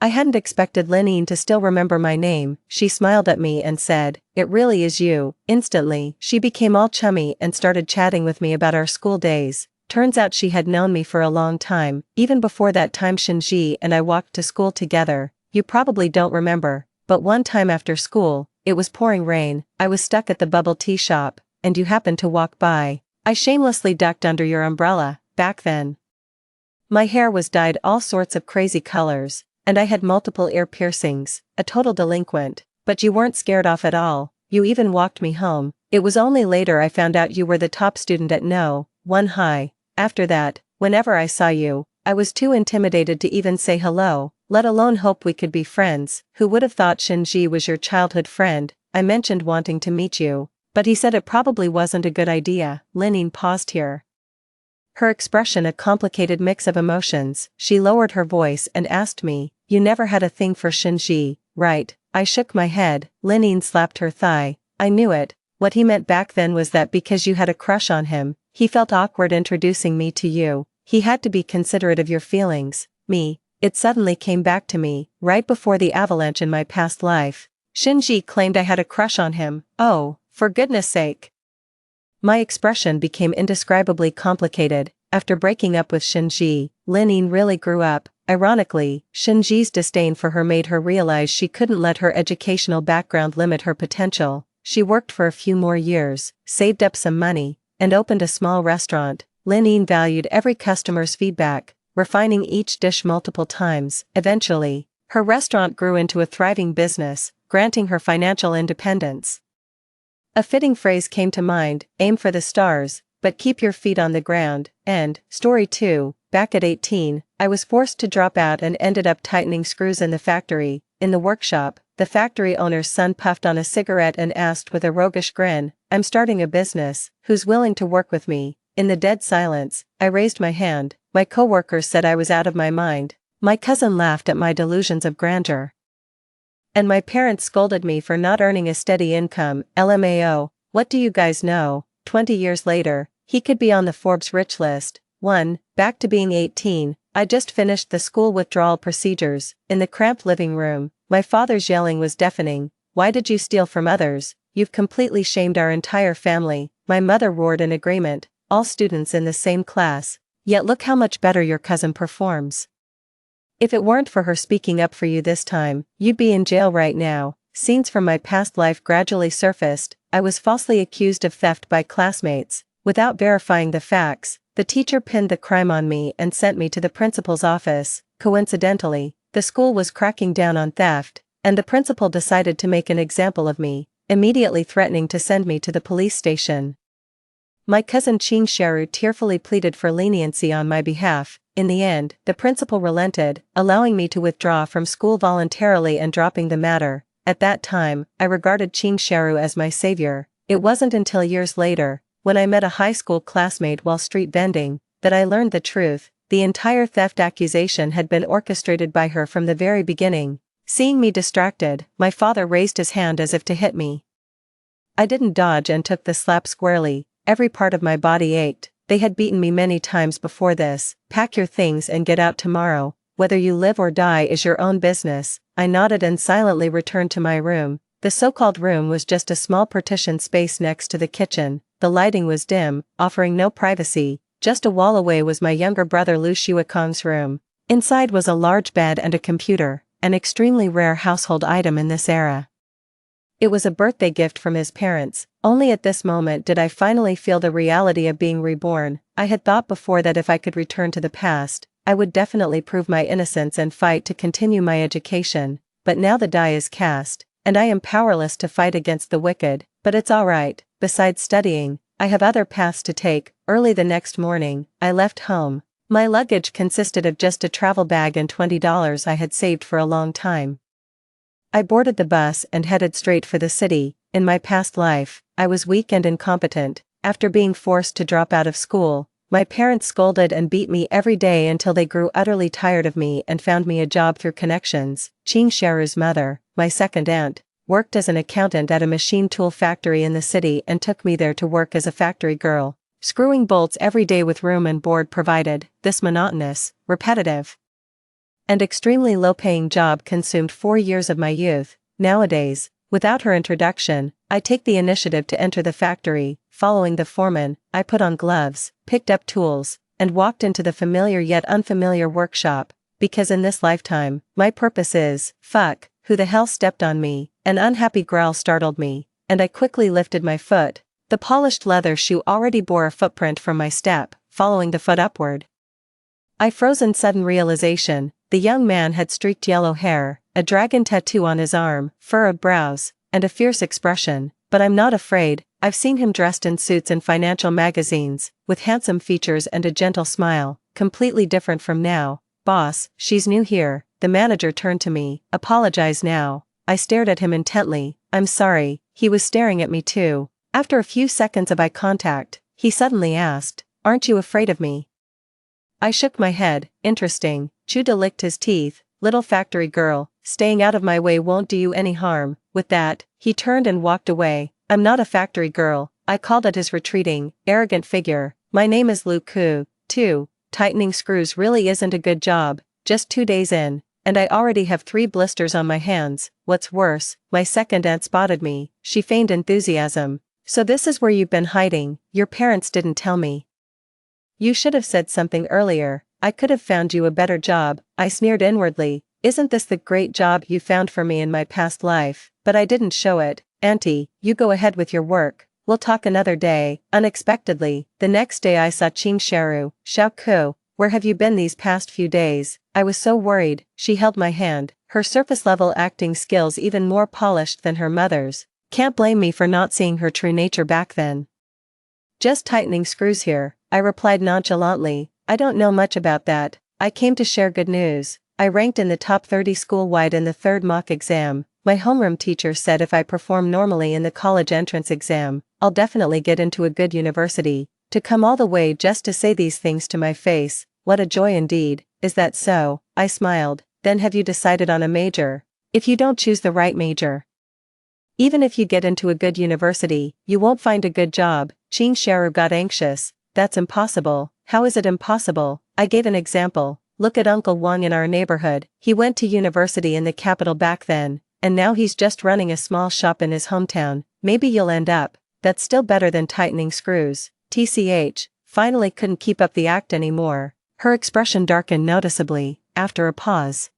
I hadn't expected Linine to still remember my name. She smiled at me and said, "It really is you." Instantly, she became all chummy and started chatting with me about our school days. Turns out she had known me for a long time. Even before that time Shinji and I walked to school together. You probably don't remember, but one time after school, it was pouring rain, I was stuck at the bubble tea shop, and you happened to walk by. I shamelessly ducked under your umbrella. Back then, my hair was dyed all sorts of crazy colors, and I had multiple ear piercings, a total delinquent, but you weren't scared off at all. You even walked me home. It was only later I found out you were the top student at No. 1 High. After that, whenever I saw you, I was too intimidated to even say hello, let alone hope we could be friends. Who would have thought Shinji was your childhood friend? I mentioned wanting to meet you, but he said it probably wasn't a good idea. Linine paused here, her expression a complicated mix of emotions. She lowered her voice and asked me, "You never had a thing for Shinji, right?" I shook my head. Linine slapped her thigh. "I knew it. What he meant back then was that because you had a crush on him, he felt awkward introducing me to you. He had to be considerate of your feelings." Me. It suddenly came back to me, right before the avalanche in my past life. Shinji claimed I had a crush on him. Oh, for goodness sake. My expression became indescribably complicated. After breaking up with Shinji, Linine really grew up. Ironically, Shinji's disdain for her made her realize she couldn't let her educational background limit her potential. She worked for a few more years, saved up some money, and opened a small restaurant. Linine valued every customer's feedback, refining each dish multiple times. Eventually, her restaurant grew into a thriving business, granting her financial independence. A fitting phrase came to mind, aim for the stars, but keep your feet on the ground. And, story 2, back at 18, I was forced to drop out and ended up tightening screws in the factory. In the workshop, the factory owner's son puffed on a cigarette and asked with a roguish grin, "I'm starting a business, who's willing to work with me?" In the dead silence, I raised my hand. My coworkers said I was out of my mind. My cousin laughed at my delusions of grandeur. And my parents scolded me for not earning a steady income. LMAO, what do you guys know? 20 years later, he could be on the Forbes rich list. Back to being 18, I just finished the school withdrawal procedures. In the cramped living room, my father's yelling was deafening. "Why did you steal from others? You've completely shamed our entire family." My mother roared in agreement, "All students in the same class. Yet look how much better your cousin performs. If it weren't for her speaking up for you this time, you'd be in jail right now." Scenes from my past life gradually surfaced. I was falsely accused of theft by classmates. Without verifying the facts, the teacher pinned the crime on me and sent me to the principal's office. Coincidentally, the school was cracking down on theft, and the principal decided to make an example of me, immediately threatening to send me to the police station. My cousin Ching Sharu tearfully pleaded for leniency on my behalf. In the end, the principal relented, allowing me to withdraw from school voluntarily and dropping the matter. At that time, I regarded Ching Sharu as my savior. It wasn't until years later, when I met a high school classmate while street vending, that I learned the truth. The entire theft accusation had been orchestrated by her from the very beginning. Seeing me distracted, my father raised his hand as if to hit me. I didn't dodge and took the slap squarely. Every part of my body ached. They had beaten me many times before this. "Pack your things and get out tomorrow. Whether you live or die is your own business." I nodded and silently returned to my room. The so-called room was just a small partition space next to the kitchen. The lighting was dim, offering no privacy. Just a wall away was my younger brother Lu Shuikong's room. Inside was a large bed and a computer, an extremely rare household item in this era. It was a birthday gift from his parents. Only at this moment did I finally feel the reality of being reborn. I had thought before that if I could return to the past, I would definitely prove my innocence and fight to continue my education. But now the die is cast, and I am powerless to fight against the wicked. But it's alright. Besides studying, I have other paths to take. Early the next morning, I left home. My luggage consisted of just a travel bag and $20 I had saved for a long time. I boarded the bus and headed straight for the city. In my past life, I was weak and incompetent. After being forced to drop out of school, my parents scolded and beat me every day until they grew utterly tired of me and found me a job through connections. Ching Sharu's mother, my second aunt, worked as an accountant at a machine tool factory in the city and took me there to work as a factory girl, screwing bolts every day with room and board provided. This monotonous, repetitive, and extremely low-paying job consumed 4 years of my youth. Nowadays, without her introduction, I take the initiative to enter the factory. Following the foreman, I put on gloves, picked up tools, and walked into the familiar yet unfamiliar workshop, because in this lifetime, my purpose is, fuck, who the hell stepped on me? An unhappy growl startled me, and I quickly lifted my foot. The polished leather shoe already bore a footprint from my step, following the foot upward. I froze in sudden realization. The young man had streaked yellow hair, a dragon tattoo on his arm, furrowed brows, and a fierce expression. But I'm not afraid. I've seen him dressed in suits in financial magazines, with handsome features and a gentle smile, completely different from now. "Boss, she's new here." The manager turned to me. "Apologize now." I stared at him intently. "I'm sorry." He was staring at me too. After a few seconds of eye contact, he suddenly asked, "Aren't you afraid of me?" I shook my head. Interesting. Chuda licked his teeth. "Little factory girl, staying out of my way won't do you any harm." With that, he turned and walked away. "I'm not a factory girl," I called at his retreating, arrogant figure. "My name is Lu Ku, too. Tightening screws really isn't a good job. Just 2 days in, and I already have 3 blisters on my hands. What's worse, my second aunt spotted me." She feigned enthusiasm. "So this is where you've been hiding. Your parents didn't tell me." "You should have said something earlier. I could have found you a better job." I sneered inwardly. "Isn't this the great job you found for me in my past life?" But I didn't show it. "Auntie, you go ahead with your work. We'll talk another day." Unexpectedly, the next day I saw Ching Sharu. "Xiao Ku, where have you been these past few days?" I was so worried. She held my hand, her surface-level acting skills even more polished than her mother's. Can't blame me for not seeing her true nature back then. Just tightening screws here, I replied nonchalantly. I don't know much about that. I came to share good news. I ranked in the top 30 school-wide in the third mock exam. My homeroom teacher said if I perform normally in the college entrance exam, I'll definitely get into a good university. To come all the way just to say these things to my face, what a joy indeed. Is that so? I smiled. Then have you decided on a major? If you don't choose the right major, even if you get into a good university, you won't find a good job. Qing Sharu got anxious. That's impossible. How is it impossible? I gave an example. Look at Uncle Wang in our neighborhood. He went to university in the capital back then, and now he's just running a small shop in his hometown. Maybe you'll end up. That's still better than tightening screws. TCH, finally couldn't keep up the act anymore. Her expression darkened noticeably, after a pause.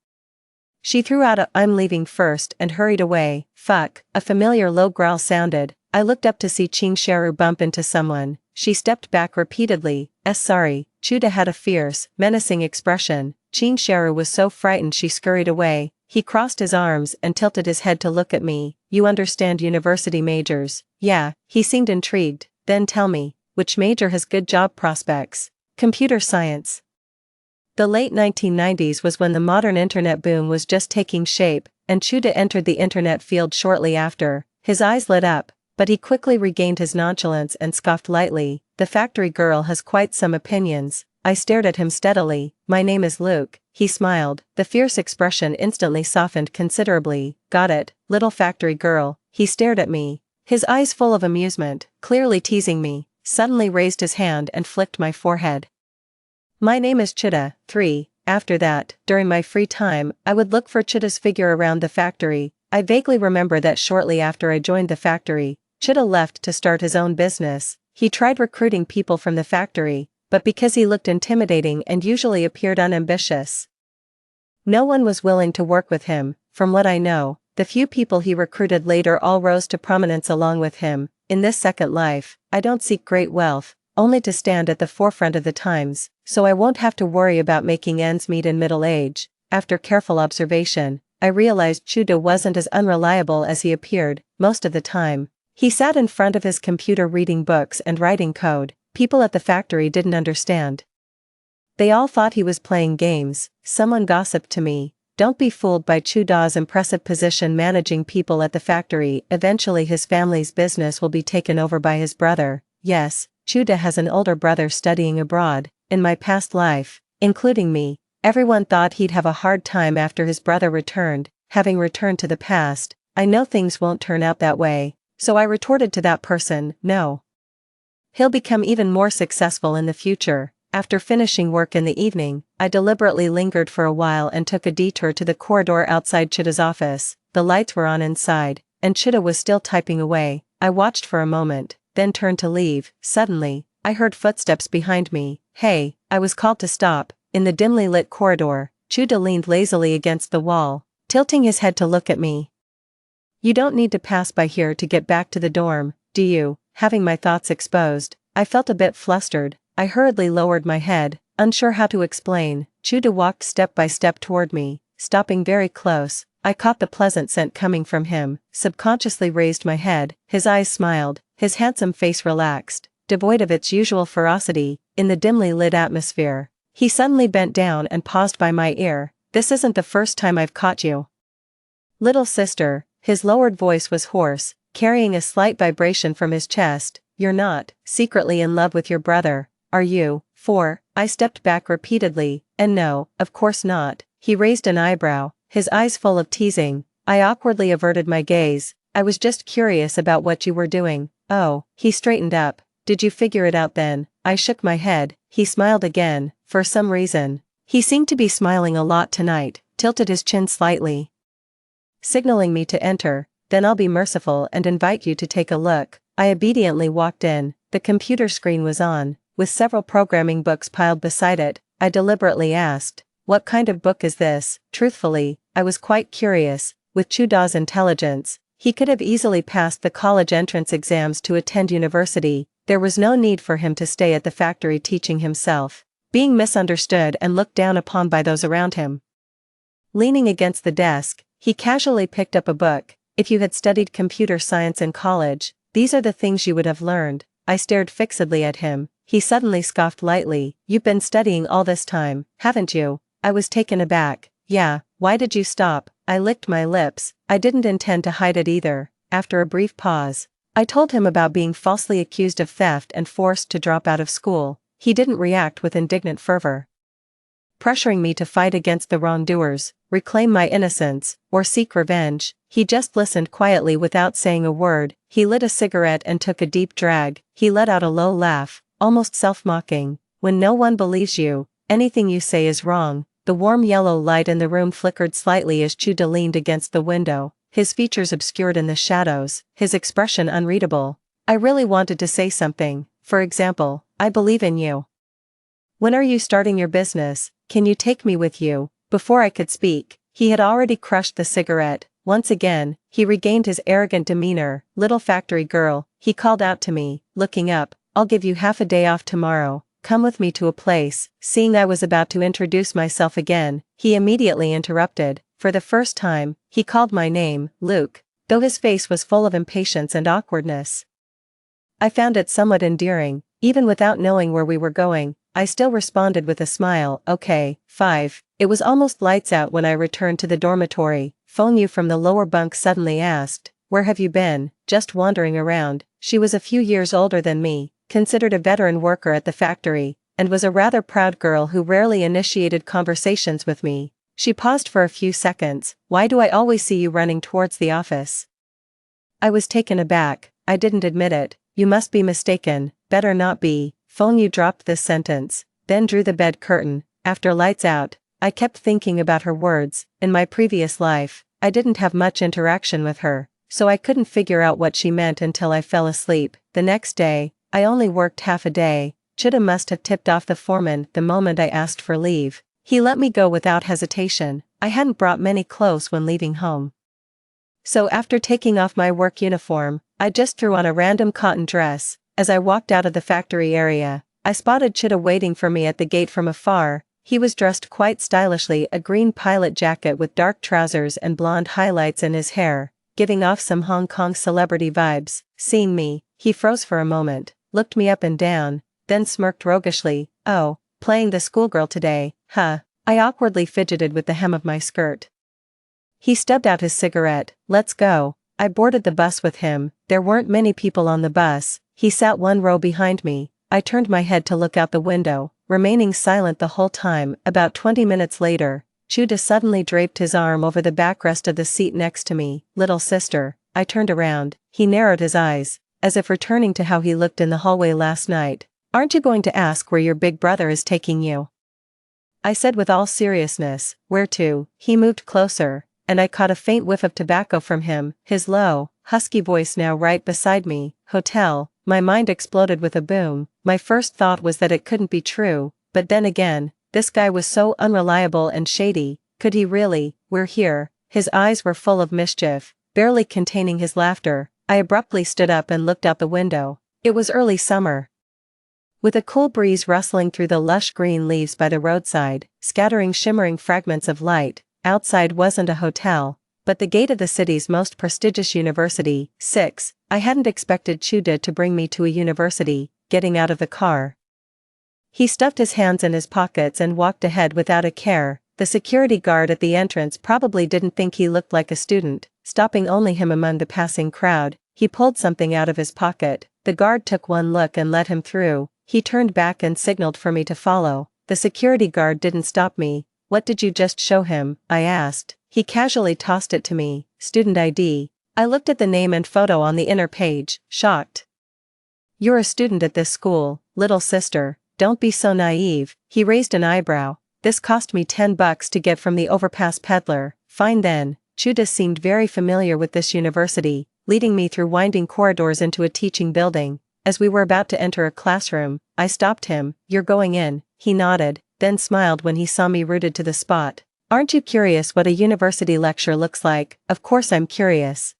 She threw out a "I'm leaving first" and hurried away. Fuck, a familiar low growl sounded. I looked up to see Qing Sharu bump into someone. She stepped back repeatedly. Sorry. Chuda had a fierce, menacing expression. Qing Sharu was so frightened she scurried away. He crossed his arms and tilted his head to look at me. You understand university majors? Yeah, he seemed intrigued. Then tell me, which major has good job prospects? Computer science. The late 1990s was when the modern internet boom was just taking shape, and Chuda entered the internet field shortly after. His eyes lit up, but he quickly regained his nonchalance and scoffed lightly. The factory girl has quite some opinions. I stared at him steadily. My name is Luke. He smiled. The fierce expression instantly softened considerably. Got it, little factory girl. He stared at me, his eyes full of amusement, clearly teasing me, suddenly raised his hand and flicked my forehead. My name is Chuda. 3. After that, during my free time, I would look for Chuda's figure around the factory. I vaguely remember that shortly after I joined the factory, Chuda left to start his own business. He tried recruiting people from the factory, but because he looked intimidating and usually appeared unambitious, no one was willing to work with him. From what I know, the few people he recruited later all rose to prominence along with him. In this second life, I don't seek great wealth, only to stand at the forefront of the times, so I won't have to worry about making ends meet in middle age. After careful observation, I realized Chuda wasn't as unreliable as he appeared. Most of the time, he sat in front of his computer reading books and writing code. People at the factory didn't understand. They all thought he was playing games. Someone gossiped to me. Don't be fooled by Chuda's impressive position managing people at the factory. Eventually his family's business will be taken over by his brother. Yes, Chuda has an older brother studying abroad. In my past life, including me, everyone thought he'd have a hard time after his brother returned. Having returned to the past, I know things won't turn out that way, so I retorted to that person, no. He'll become even more successful in the future. After finishing work in the evening, I deliberately lingered for a while and took a detour to the corridor outside Chuda's office. The lights were on inside, and Chuda was still typing away. I watched for a moment, then turned to leave. Suddenly, I heard footsteps behind me. Hey, I was called to stop. In the dimly lit corridor, Chuda leaned lazily against the wall, tilting his head to look at me. You don't need to pass by here to get back to the dorm, do you? Having my thoughts exposed, I felt a bit flustered. I hurriedly lowered my head, unsure how to explain. Chuda walked step by step toward me, stopping very close. I caught the pleasant scent coming from him, subconsciously raised my head. His eyes smiled, his handsome face relaxed, devoid of its usual ferocity. In the dimly lit atmosphere, he suddenly bent down and paused by my ear. This isn't the first time I've caught you, little sister. His lowered voice was hoarse, carrying a slight vibration from his chest. You're not secretly in love with your brother, are you? 4. I stepped back repeatedly, and no, of course not. He raised an eyebrow, his eyes full of teasing. I awkwardly averted my gaze. I was just curious about what you were doing. Oh, he straightened up. Did you figure it out then? I shook my head. He smiled again, for some reason. He seemed to be smiling a lot tonight, tilted his chin slightly, signaling me to enter. Then I'll be merciful and invite you to take a look. I obediently walked in. The computer screen was on, with several programming books piled beside it. I deliberately asked, what kind of book is this? Truthfully, I was quite curious. With Chuda's intelligence, he could have easily passed the college entrance exams to attend university. There was no need for him to stay at the factory teaching himself, being misunderstood and looked down upon by those around him. Leaning against the desk, he casually picked up a book. If you had studied computer science in college, these are the things you would have learned. I stared fixedly at him. He suddenly scoffed lightly. You've been studying all this time, haven't you? I was taken aback. Yeah, why did you stop? I licked my lips. I didn't intend to hide it either. After a brief pause, I told him about being falsely accused of theft and forced to drop out of school. He didn't react with indignant fervor, pressuring me to fight against the wrongdoers, reclaim my innocence, or seek revenge. He just listened quietly without saying a word. He lit a cigarette and took a deep drag. He let out a low laugh, almost self-mocking. When no one believes you, anything you say is wrong. The warm yellow light in the room flickered slightly as Chuda leaned against the window, his features obscured in the shadows, his expression unreadable. I really wanted to say something. For example, I believe in you. When are you starting your business? Can you take me with you? Before I could speak, he had already crushed the cigarette. Once again, he regained his arrogant demeanor. Little factory girl, he called out to me, looking up. I'll give you half a day off tomorrow. Come with me to a place. Seeing I was about to introduce myself again, he immediately interrupted. For the first time, he called my name, Luke, though his face was full of impatience and awkwardness. I found it somewhat endearing. Even without knowing where we were going, I still responded with a smile. Okay, 5. It was almost lights out when I returned to the dormitory. Phone you from the lower bunk suddenly asked, where have you been? Just wandering around. She was a few years older than me, considered a veteran worker at the factory, and was a rather proud girl who rarely initiated conversations with me. She paused for a few seconds. Why do I always see you running towards the office? I was taken aback. I didn't admit it. You must be mistaken. Better not be. Phone you dropped this sentence, then drew the bed curtain. After lights out, I kept thinking about her words. In my previous life, I didn't have much interaction with her, so I couldn't figure out what she meant until I fell asleep. The next day, I only worked half a day. Chuda must have tipped off the foreman the moment I asked for leave. He let me go without hesitation. I hadn't brought many clothes when leaving home, so after taking off my work uniform, I just threw on a random cotton dress. As I walked out of the factory area, I spotted Chuda waiting for me at the gate from afar. He was dressed quite stylishly, a green pilot jacket with dark trousers and blonde highlights in his hair, giving off some Hong Kong celebrity vibes. Seeing me, he froze for a moment, looked me up and down, then smirked roguishly. Oh, playing the schoolgirl today, huh? I awkwardly fidgeted with the hem of my skirt. He stubbed out his cigarette. Let's go. I boarded the bus with him. There weren't many people on the bus. He sat one row behind me. I turned my head to look out the window, remaining silent the whole time. About 20 minutes later, Chuda suddenly draped his arm over the backrest of the seat next to me. Little sister. I turned around. He narrowed his eyes, as if returning to how he looked in the hallway last night. Aren't you going to ask where your big brother is taking you? I said with all seriousness. Where to? He moved closer, and I caught a faint whiff of tobacco from him, his low, husky voice now right beside me. Hotel. My mind exploded with a boom. My first thought was that it couldn't be true, but then again, this guy was so unreliable and shady. Could he really? We're here. His eyes were full of mischief, barely containing his laughter. I abruptly stood up and looked out the window. It was early summer, with a cool breeze rustling through the lush green leaves by the roadside, scattering shimmering fragments of light. Outside wasn't a hotel, but the gate of the city's most prestigious university. 6. I hadn't expected Chuda to bring me to a university. Getting out of the car, he stuffed his hands in his pockets and walked ahead without a care. The security guard at the entrance probably didn't think he looked like a student, stopping only him among the passing crowd. He pulled something out of his pocket. The guard took one look and let him through. He turned back and signaled for me to follow. The security guard didn't stop me. What did you just show him? I asked. He casually tossed it to me. Student ID. I looked at the name and photo on the inner page, shocked. You're a student at this school, little sister. Don't be so naive. He raised an eyebrow. This cost me $10 to get from the overpass peddler. Fine then. Chuda seemed very familiar with this university, leading me through winding corridors into a teaching building. As we were about to enter a classroom, I stopped him. You're going in. He nodded, then smiled when he saw me rooted to the spot. Aren't you curious what a university lecture looks like? Of course I'm curious.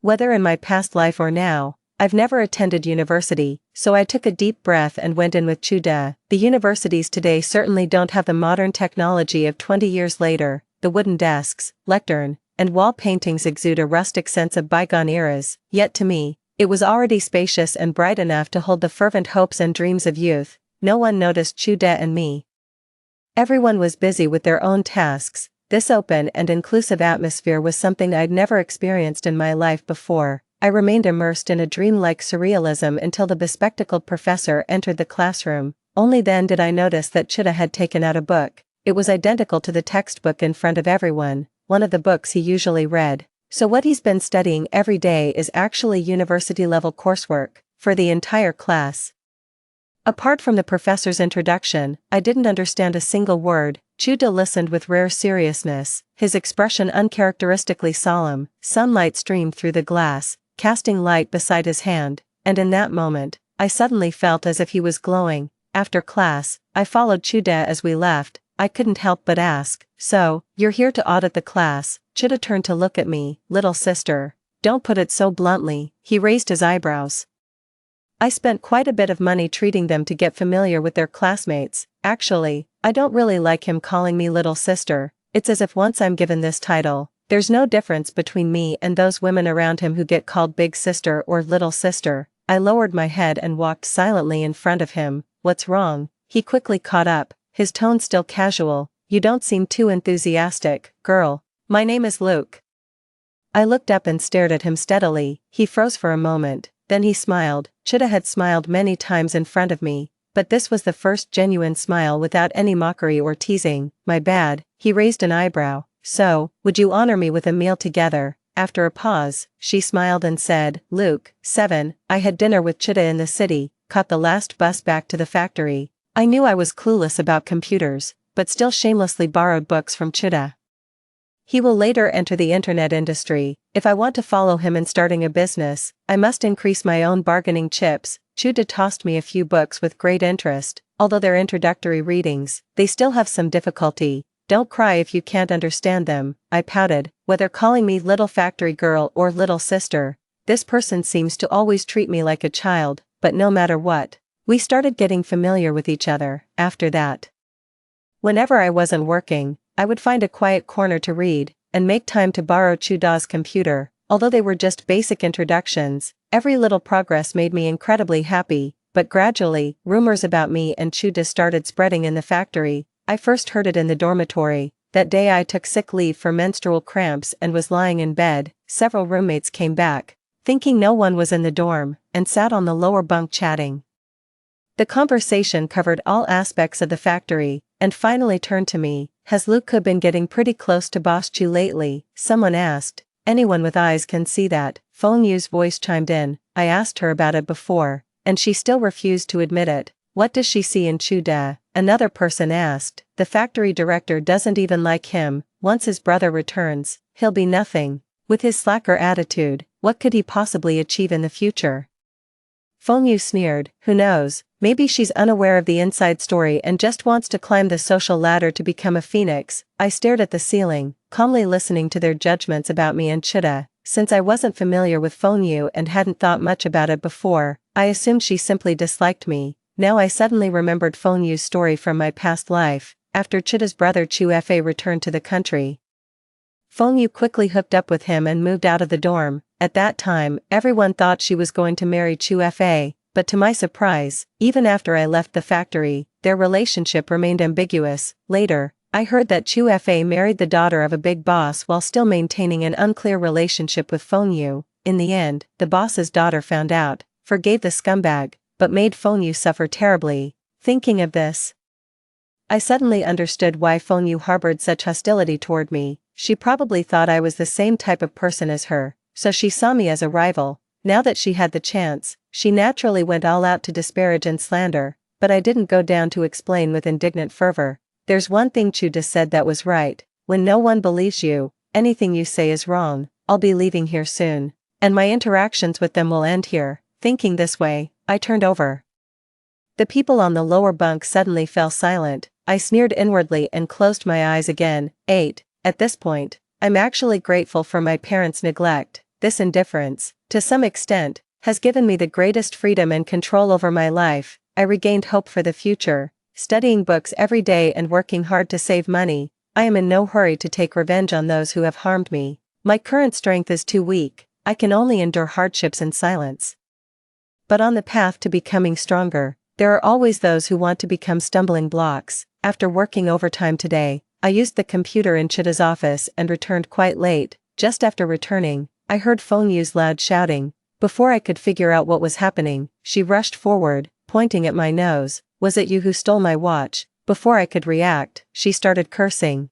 Whether in my past life or now, I've never attended university, so I took a deep breath and went in with Chuda. The universities today certainly don't have the modern technology of 20 years later. The wooden desks, lectern, and wall paintings exude a rustic sense of bygone eras, yet to me, It was already spacious and bright enough to hold the fervent hopes and dreams of youth. No one noticed Chuda and me. Everyone was busy with their own tasks. This open and inclusive atmosphere was something I'd never experienced in my life before. I remained immersed in a dreamlike surrealism until the bespectacled professor entered the classroom. Only then did I notice that Chuda had taken out a book. It was identical to the textbook in front of everyone, one of the books he usually read. So what he's been studying every day is actually university-level coursework, for the entire class. Apart from the professor's introduction, I didn't understand a single word. Chuda listened with rare seriousness, his expression uncharacteristically solemn. Sunlight streamed through the glass, casting light beside his hand, and in that moment, I suddenly felt as if he was glowing. After class, I followed Chuda as we left. I couldn't help but ask, "So, you're here to audit the class?" Chuda turned to look at me. "Little sister. Don't put it so bluntly." He raised his eyebrows. I spent quite a bit of money treating them to get familiar with their classmates. Actually, I don't really like him calling me little sister. It's as if once I'm given this title, there's no difference between me and those women around him who get called big sister or little sister. I lowered my head and walked silently in front of him. "What's wrong?" He quickly caught up, his tone still casual. "You don't seem too enthusiastic, girl. My name is Luke." I looked up and stared at him steadily. He froze for a moment, then he smiled. Chuda had smiled many times in front of me, but this was the first genuine smile without any mockery or teasing. "My bad." He raised an eyebrow. "So, would you honor me with a meal together?" After a pause, she smiled and said, "Luke, 7, I had dinner with Chuda in the city, caught the last bus back to the factory." I knew I was clueless about computers, but still shamelessly borrowed books from Chuda. He will later enter the internet industry. If I want to follow him in starting a business, I must increase my own bargaining chips. Chuda tossed me a few books with great interest. Although they're introductory readings, they still have some difficulty. "Don't cry if you can't understand them," I pouted. Whether calling me little factory girl or little sister, this person seems to always treat me like a child, but no matter what. We started getting familiar with each other. After that, whenever I wasn't working, I would find a quiet corner to read, and make time to borrow Chuda's computer. Although they were just basic introductions, every little progress made me incredibly happy. But gradually, rumors about me and Chuda started spreading in the factory. I first heard it in the dormitory. That day I took sick leave for menstrual cramps and was lying in bed. Several roommates came back, thinking no one was in the dorm, and sat on the lower bunk chatting. The conversation covered all aspects of the factory, and finally turned to me. "Has Luke been getting pretty close to Boss Chu lately?" someone asked. "Anyone with eyes can see that." Feng Yu's voice chimed in. I asked her about it before, and she still refused to admit it. "What does she see in Chuda?" another person asked. "The factory director doesn't even like him. Once his brother returns, he'll be nothing. With his slacker attitude, what could he possibly achieve in the future?" Feng Yu sneered. "Who knows, maybe she's unaware of the inside story and just wants to climb the social ladder to become a phoenix." I stared at the ceiling, calmly listening to their judgments about me and Chuda. Since I wasn't familiar with Feng Yu and hadn't thought much about it before, I assumed she simply disliked me. Now I suddenly remembered Feng Yu's story from my past life. After Chuda's brother Chu Fa returned to the country, Feng Yu quickly hooked up with him and moved out of the dorm. At that time, everyone thought she was going to marry Chu Fa, but to my surprise, even after I left the factory, their relationship remained ambiguous. Later, I heard that Chu Fa married the daughter of a big boss while still maintaining an unclear relationship with Feng Yu. In the end, the boss's daughter found out, forgave the scumbag, but made Feng Yu suffer terribly. Thinking of this, I suddenly understood why Feng Yu harbored such hostility toward me. She probably thought I was the same type of person as her, so she saw me as a rival. Now that she had the chance, she naturally went all out to disparage and slander, but I didn't go down to explain with indignant fervor. "There's one thing Chuda said that was right. When no one believes you, anything you say is wrong. I'll be leaving here soon, and my interactions with them will end here." Thinking this way, I turned over. The people on the lower bunk suddenly fell silent. I sneered inwardly and closed my eyes again. 8. At this point, I'm actually grateful for my parents' neglect. This indifference, to some extent, has given me the greatest freedom and control over my life. I regained hope for the future, studying books every day and working hard to save money. I am in no hurry to take revenge on those who have harmed me. My current strength is too weak, I can only endure hardships in silence. But on the path to becoming stronger, there are always those who want to become stumbling blocks. After working overtime today, I used the computer in Chida's office and returned quite late. Just after returning, I heard Feng Yu's loud shouting. Before I could figure out what was happening, she rushed forward, pointing at my nose. "Was it you who stole my watch?" Before I could react, she started cursing.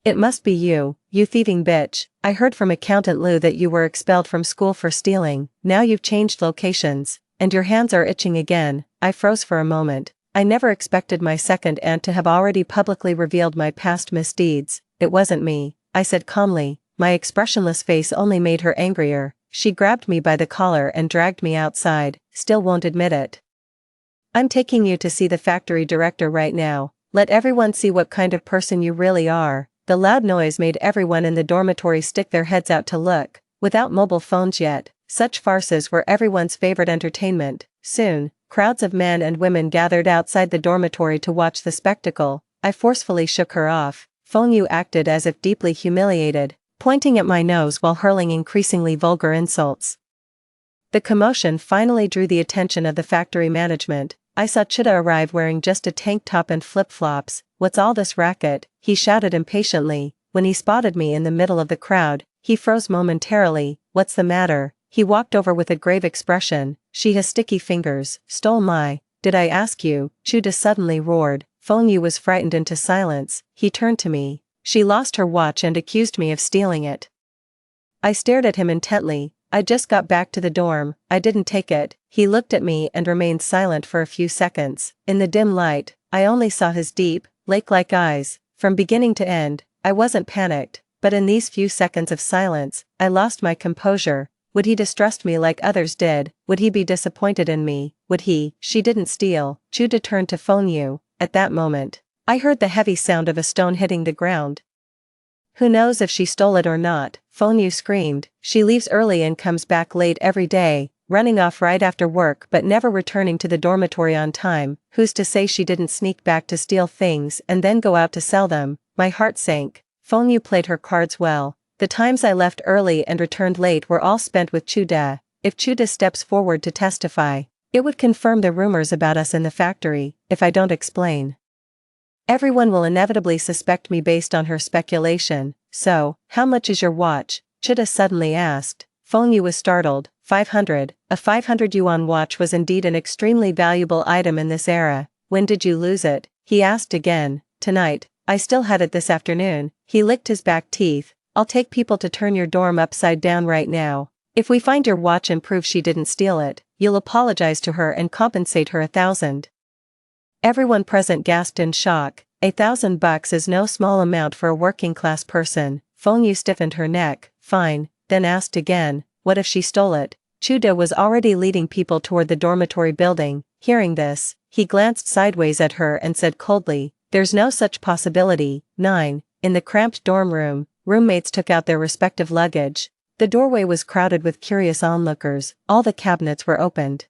"It must be you, you thieving bitch. I heard from Accountant Lou that you were expelled from school for stealing. Now you've changed locations, and your hands are itching again." I froze for a moment. I never expected my second aunt to have already publicly revealed my past misdeeds. "It wasn't me," I said calmly. My expressionless face only made her angrier. She grabbed me by the collar and dragged me outside. "Still won't admit it. I'm taking you to see the factory director right now. Let everyone see what kind of person you really are." The loud noise made everyone in the dormitory stick their heads out to look. Without mobile phones yet, such farces were everyone's favorite entertainment. Soon, crowds of men and women gathered outside the dormitory to watch the spectacle. I forcefully shook her off. Feng Yu acted as if deeply humiliated, pointing at my nose while hurling increasingly vulgar insults. The commotion finally drew the attention of the factory management. I saw Chida arrive wearing just a tank top and flip-flops. "What's all this racket?" he shouted impatiently. When he spotted me in the middle of the crowd, he froze momentarily. "What's the matter?" He walked over with a grave expression. "She has sticky fingers. Stole my—" "Did I ask you?" Chida suddenly roared. Feng Yu was frightened into silence. He turned to me. "She lost her watch and accused me of stealing it." I stared at him intently. "I just got back to the dorm. I didn't take it." He looked at me and remained silent for a few seconds. In the dim light, I only saw his deep, lake-like eyes. From beginning to end, I wasn't panicked, but in these few seconds of silence, I lost my composure. Would he distrust me like others did? Would he be disappointed in me? Would he— "She didn't steal." Chida turned to Feng Yu. At that moment, I heard the heavy sound of a stone hitting the ground. "Who knows if she stole it or not?" Feng Yu screamed. "She leaves early and comes back late every day, running off right after work but never returning to the dormitory on time. Who's to say she didn't sneak back to steal things and then go out to sell them?" My heart sank. Feng Yu played her cards well. The times I left early and returned late were all spent with Chida. If Chida steps forward to testify, it would confirm the rumors about us in the factory. If I don't explain, everyone will inevitably suspect me based on her speculation. "So, how much is your watch?" Chida suddenly asked. Feng Yu was startled. 500. A 500 yuan watch was indeed an extremely valuable item in this era. "When did you lose it?" he asked again. "Tonight. I still had it this afternoon." He licked his back teeth. "I'll take people to turn your dorm upside down right now. If we find your watch and prove she didn't steal it, you'll apologize to her and compensate her 1,000. Everyone present gasped in shock. $1,000 is no small amount for a working-class person. Feng Yu stiffened her neck. "Fine," then asked again, "What if she stole it?" Chida was already leading people toward the dormitory building. Hearing this, he glanced sideways at her and said coldly, "There's no such possibility." 9. In the cramped dorm room, roommates took out their respective luggage. The doorway was crowded with curious onlookers. All the cabinets were opened.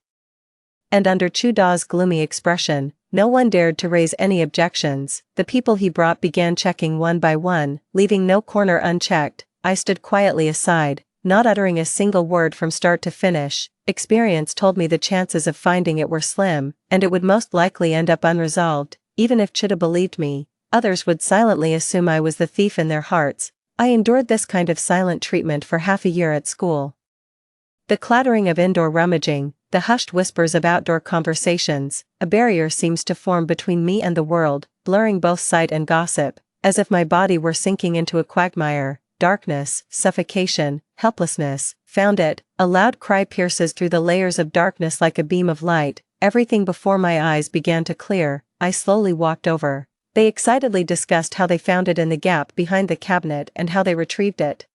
And under Chuda's gloomy expression, no one dared to raise any objections. The people he brought began checking one by one, leaving no corner unchecked. I stood quietly aside, not uttering a single word from start to finish. Experience told me the chances of finding it were slim, and it would most likely end up unresolved. Even if Chida believed me, others would silently assume I was the thief in their hearts. I endured this kind of silent treatment for half a year at school. The clattering of indoor rummaging, the hushed whispers of outdoor conversations, a barrier seems to form between me and the world, blurring both sight and gossip, as if my body were sinking into a quagmire. Darkness, suffocation, helplessness. Found it. A loud cry pierces through the layers of darkness like a beam of light. Everything before my eyes began to clear. I slowly walked over. They excitedly discussed how they found it in the gap behind the cabinet and how they retrieved it.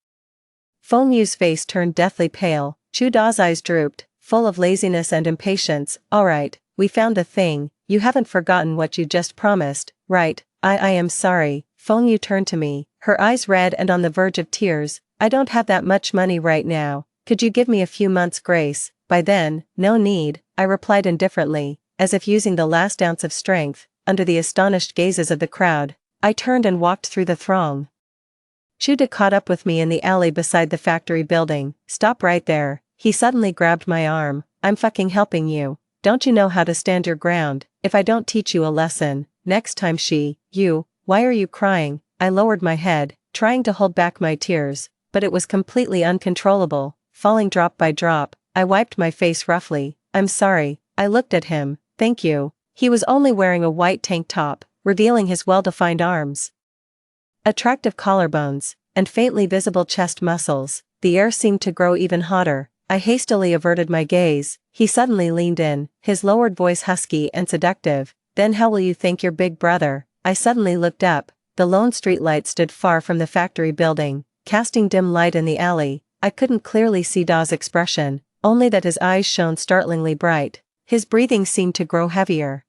Feng Yu's face turned deathly pale. Chuda's eyes drooped, full of laziness and impatience. "All right, we found the thing. You haven't forgotten what you just promised, right?" I am sorry." Feng Yu turned to me, her eyes red and on the verge of tears. "I don't have that much money right now. Could you give me a few months' grace? By then, no need," I replied indifferently, as if using the last ounce of strength. Under the astonished gazes of the crowd, I turned and walked through the throng. Chuda caught up with me in the alley beside the factory building. Stop right there. He suddenly grabbed my arm. I'm fucking helping you. Don't you know how to stand your ground? If I don't teach you a lesson, next time why are you crying? I lowered my head, trying to hold back my tears, but it was completely uncontrollable, falling drop by drop. I wiped my face roughly. I'm sorry. I looked at him. Thank you. He was only wearing a white tank top, revealing his well-defined arms, attractive collarbones, and faintly visible chest muscles. The air seemed to grow even hotter. I hastily averted my gaze. He suddenly leaned in, his lowered voice husky and seductive. Then how will you thank your big brother? I suddenly looked up. The lone streetlight stood far from the factory building, casting dim light in the alley. I couldn't clearly see Da's expression, only that his eyes shone startlingly bright. His breathing seemed to grow heavier.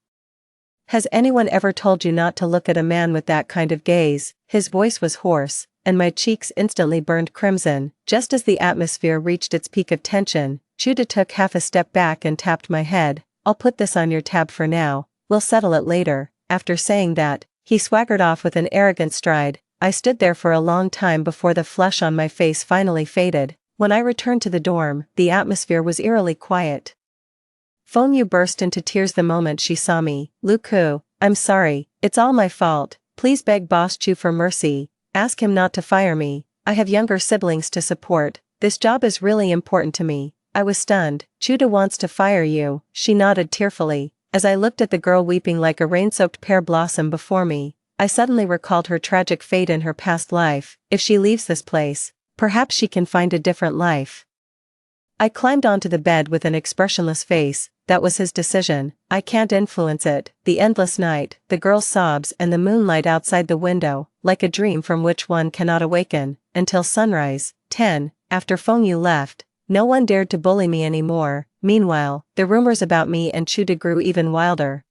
Has anyone ever told you not to look at a man with that kind of gaze? His voice was hoarse, and my cheeks instantly burned crimson. Just as the atmosphere reached its peak of tension, Chuda took half a step back and tapped my head. I'll put this on your tab for now, we'll settle it later. After saying that, he swaggered off with an arrogant stride. I stood there for a long time before the flush on my face finally faded. When I returned to the dorm, the atmosphere was eerily quiet. Fengyu burst into tears the moment she saw me. Luku, I'm sorry, it's all my fault. Please beg Boss Chu for mercy. Ask him not to fire me. I have younger siblings to support. This job is really important to me. I was stunned. Chuda wants to fire you, she nodded tearfully. As I looked at the girl weeping like a rain-soaked pear blossom before me, I suddenly recalled her tragic fate in her past life. If she leaves this place, perhaps she can find a different life. I climbed onto the bed with an expressionless face. That was his decision. I can't influence it. The endless night, the girl's sobs and the moonlight outside the window, like a dream from which one cannot awaken, until sunrise. 10. After Fengyu left, no one dared to bully me anymore. Meanwhile, the rumors about me and Chuda grew even wilder.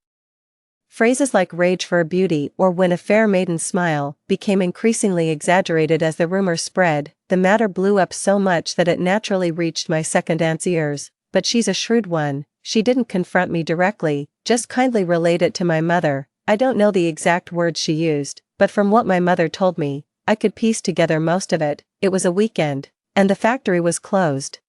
Phrases like rage for a beauty or when a fair maiden smile became increasingly exaggerated as the rumors spread. The matter blew up so much that it naturally reached my second aunt's ears. But she's a shrewd one. She didn't confront me directly, just kindly relayed it to my mother. I don't know the exact words she used, but from what my mother told me, I could piece together most of it. It was a weekend, and the factory was closed.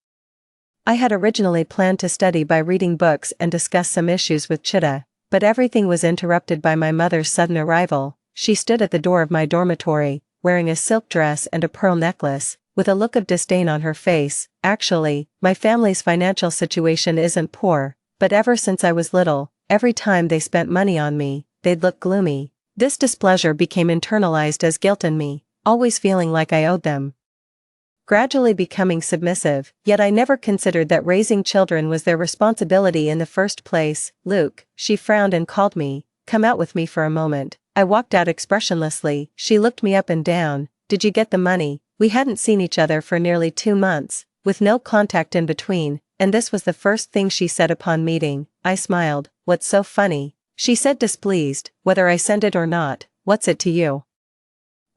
I had originally planned to study by reading books and discuss some issues with Chuda, but everything was interrupted by my mother's sudden arrival. She stood at the door of my dormitory, wearing a silk dress and a pearl necklace, with a look of disdain on her face. Actually, my family's financial situation isn't poor, but ever since I was little, every time they spent money on me, they'd look gloomy. This displeasure became internalized as guilt in me, always feeling like I owed them. Gradually becoming submissive, yet I never considered that raising children was their responsibility in the first place. Luke, she frowned and called me. Come out with me for a moment. I walked out expressionlessly. She looked me up and down. Did you get the money? We hadn't seen each other for nearly 2 months, with no contact in between, and this was the first thing she said upon meeting. I smiled. What's so funny? She said displeased. Whether I sent it or not, what's it to you?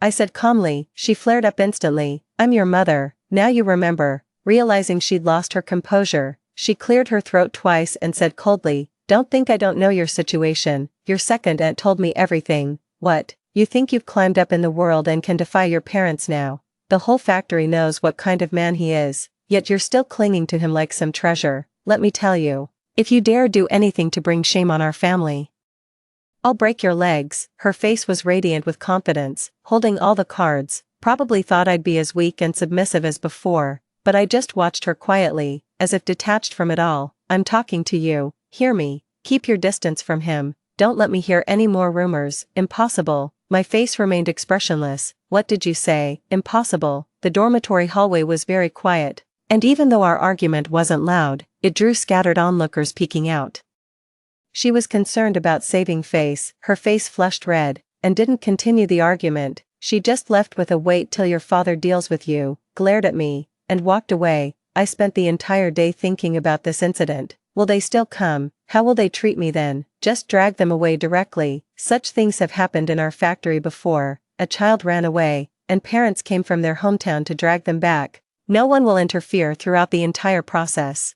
I said calmly. She flared up instantly. I'm your mother, now you remember. Realizing she'd lost her composure, she cleared her throat twice and said coldly, don't think I don't know your situation. Your second aunt told me everything. What? You think you've climbed up in the world and can defy your parents now? The whole factory knows what kind of man he is, yet you're still clinging to him like some treasure. Let me tell you, if you dare do anything to bring shame on our family, I'll break your legs. Her face was radiant with confidence, holding all the cards. Probably thought I'd be as weak and submissive as before, but I just watched her quietly, as if detached from it all. I'm talking to you. Hear me. Keep your distance from him. Don't let me hear any more rumors. Impossible. My face remained expressionless. What did you say? Impossible. The dormitory hallway was very quiet, and even though our argument wasn't loud, it drew scattered onlookers peeking out. She was concerned about saving face. Her face flushed red, and didn't continue the argument. She just left with a wait till your father deals with you, glared at me, and walked away. I spent the entire day thinking about this incident. Will they still come? How will they treat me then? Just drag them away directly. Such things have happened in our factory before. A child ran away, and parents came from their hometown to drag them back. No one will interfere throughout the entire process.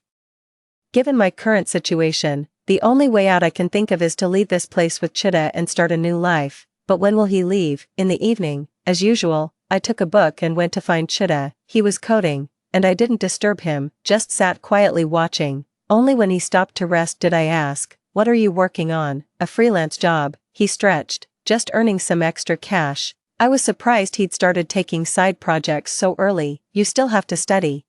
Given my current situation, the only way out I can think of is to leave this place with Chuda and start a new life. But when will he leave? In the evening, as usual. I took a book and went to find Chitta. He was coding, and I didn't disturb him, just sat quietly watching. Only when he stopped to rest did I ask, "What are you working on?" "A freelance job," he stretched, "just earning some extra cash." I was surprised he'd started taking side projects so early. "You still have to study.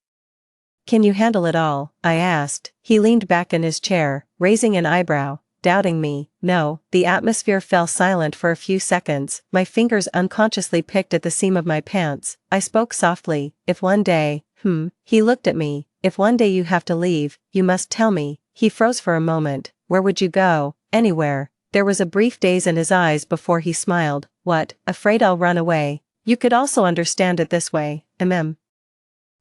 Can you handle it all?" I asked. He leaned back in his chair, raising an eyebrow, doubting me. "No." The atmosphere fell silent for a few seconds. My fingers unconsciously picked at the seam of my pants. I spoke softly. "If one day..." He looked at me. "If one day you have to leave, you must tell me." He froze for a moment. "Where would you go?" "Anywhere." There was a brief daze in his eyes before he smiled. "What, afraid I'll run away?" "You could also understand it this way,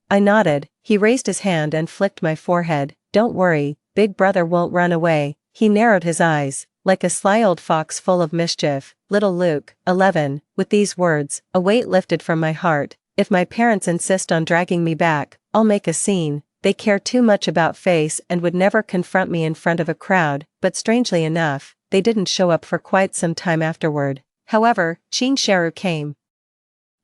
I nodded. He raised his hand and flicked my forehead. "Don't worry, Big Brother won't run away." He narrowed his eyes, like a sly old fox full of mischief. "Little Luke, 11, with these words, a weight lifted from my heart. "If my parents insist on dragging me back, I'll make a scene." They care too much about face and would never confront me in front of a crowd, but strangely enough, they didn't show up for quite some time afterward. However, Chin Sharu came.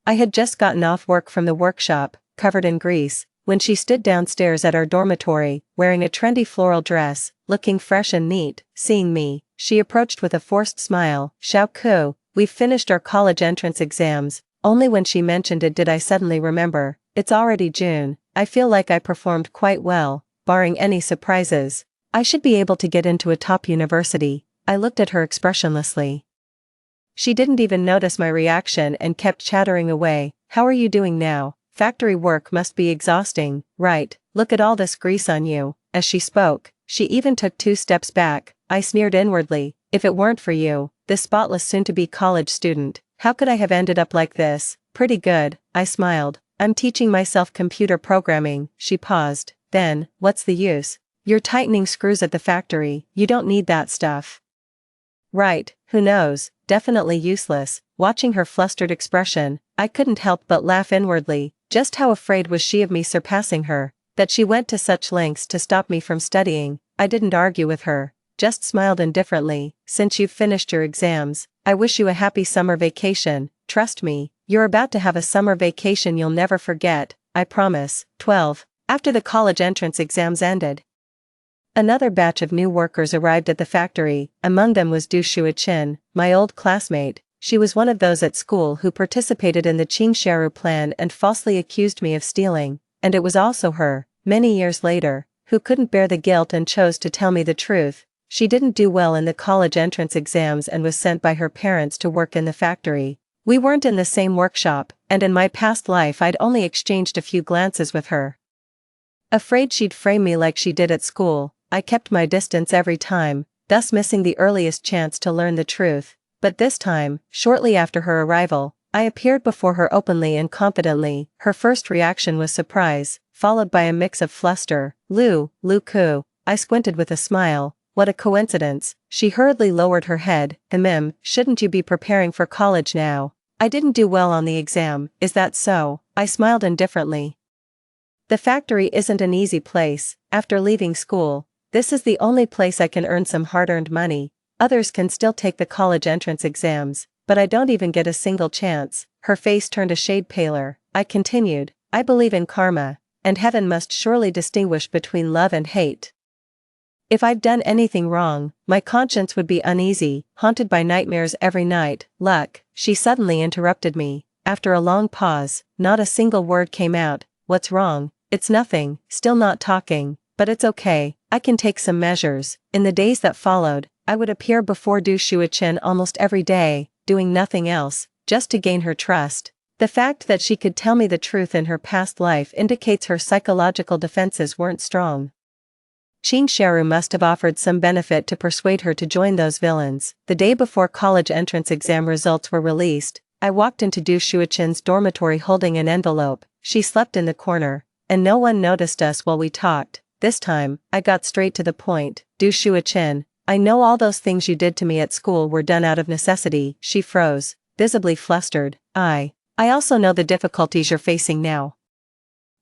I had just gotten off work from the workshop, covered in grease, when she stood downstairs at our dormitory, wearing a trendy floral dress, looking fresh and neat. Seeing me, she approached with a forced smile. "Xiao Ku, we've finished our college entrance exams." Only when she mentioned it did I suddenly remember. It's already June. I feel like I performed quite well, barring any surprises. I should be able to get into a top university. I looked at her expressionlessly. She didn't even notice my reaction and kept chattering away. "How are you doing now? Factory work must be exhausting, right? Look at all this grease on you." As she spoke, she even took 2 steps back. I sneered inwardly. "If it weren't for you, this spotless soon-to-be college student, how could I have ended up like this?" "Pretty good," I smiled. "I'm teaching myself computer programming." She paused. "Then, what's the use? You're tightening screws at the factory. You don't need that stuff." "Right, who knows, definitely useless." Watching her flustered expression, I couldn't help but laugh inwardly. Just how afraid was she of me surpassing her, that she went to such lengths to stop me from studying? I didn't argue with her, just smiled indifferently. "Since you've finished your exams, I wish you a happy summer vacation. Trust me, you're about to have a summer vacation you'll never forget, I promise." 12. After the college entrance exams ended, another batch of new workers arrived at the factory. Among them was Du Shuichin, my old classmate. She was one of those at school who participated in the Qingsharu plan and falsely accused me of stealing, and it was also her, many years later, who couldn't bear the guilt and chose to tell me the truth. She didn't do well in the college entrance exams and was sent by her parents to work in the factory. We weren't in the same workshop, and in my past life I'd only exchanged a few glances with her. Afraid she'd frame me like she did at school, I kept my distance every time, thus missing the earliest chance to learn the truth. But this time, shortly after her arrival, I appeared before her openly and confidently. Her first reaction was surprise, followed by a mix of fluster. Luku." I squinted with a smile. "What a coincidence." She hurriedly lowered her head. Shouldn't you be preparing for college now?" "I didn't do well on the exam, is that so?" I smiled indifferently. "The factory isn't an easy place. After leaving school, this is the only place I can earn some hard-earned money. Others can still take the college entrance exams, but I don't even get a single chance." Her face turned a shade paler. I continued, "I believe in karma, and heaven must surely distinguish between love and hate. If I'd done anything wrong, my conscience would be uneasy, haunted by nightmares every night." "Luck," she suddenly interrupted me. After a long pause, not a single word came out. "What's wrong?" "It's nothing." Still not talking. "But it's okay, I can take some measures." In the days that followed, I would appear before Du Shuichin almost every day, doing nothing else, just to gain her trust. The fact that she could tell me the truth in her past life indicates her psychological defenses weren't strong. Qingsharu must have offered some benefit to persuade her to join those villains. The day before college entrance exam results were released, I walked into Du Shuichin's dormitory holding an envelope. She slept in the corner, and no one noticed us while we talked. This time, I got straight to the point. "Du Shuichin, I know all those things you did to me at school were done out of necessity." She froze, visibly flustered. I also know the difficulties you're facing now."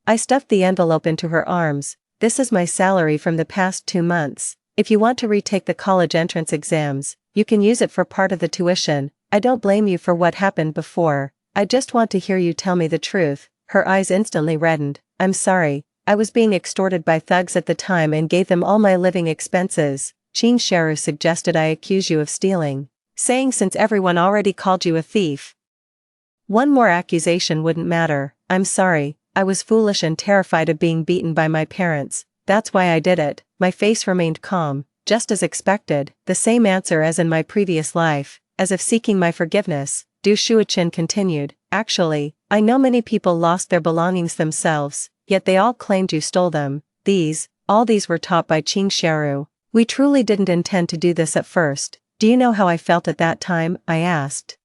I stuffed the envelope into her arms. "This is my salary from the past 2 months. If you want to retake the college entrance exams, you can use it for part of the tuition. I don't blame you for what happened before, I just want to hear you tell me the truth." Her eyes instantly reddened. "I'm sorry, I was being extorted by thugs at the time and gave them all my living expenses." Qing Sharu suggested I accuse you of stealing, saying since everyone already called you a thief, one more accusation wouldn't matter. "I'm sorry, I was foolish and terrified of being beaten by my parents. That's why I did it." My face remained calm, just as expected, the same answer as in my previous life, as if seeking my forgiveness. Du Shuichin continued, "Actually, I know many people lost their belongings themselves, yet they all claimed you stole them. All these were taught by Qing Sharu. We truly didn't intend to do this at first." "Do you know how I felt at that time?" I asked.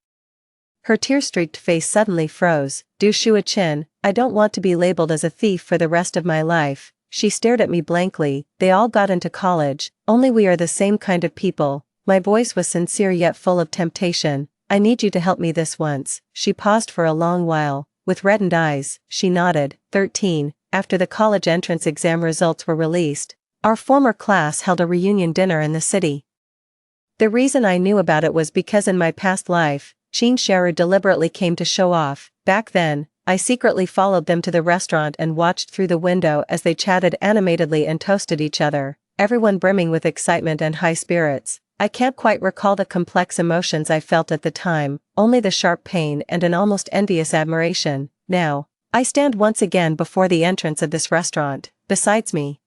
Her tear-streaked face suddenly froze. "Du Shuichin, I don't want to be labeled as a thief for the rest of my life." She stared at me blankly. "They all got into college, only we are the same kind of people." My voice was sincere yet full of temptation. "I need you to help me this once." She paused for a long while. With reddened eyes, she nodded. 13. After the college entrance exam results were released, our former class held a reunion dinner in the city. The reason I knew about it was because in my past life, Qing Sharu deliberately came to show off. Back then, I secretly followed them to the restaurant and watched through the window as they chatted animatedly and toasted each other, everyone brimming with excitement and high spirits. I can't quite recall the complex emotions I felt at the time, only the sharp pain and an almost envious admiration. Now, I stand once again before the entrance of this restaurant. Besides me,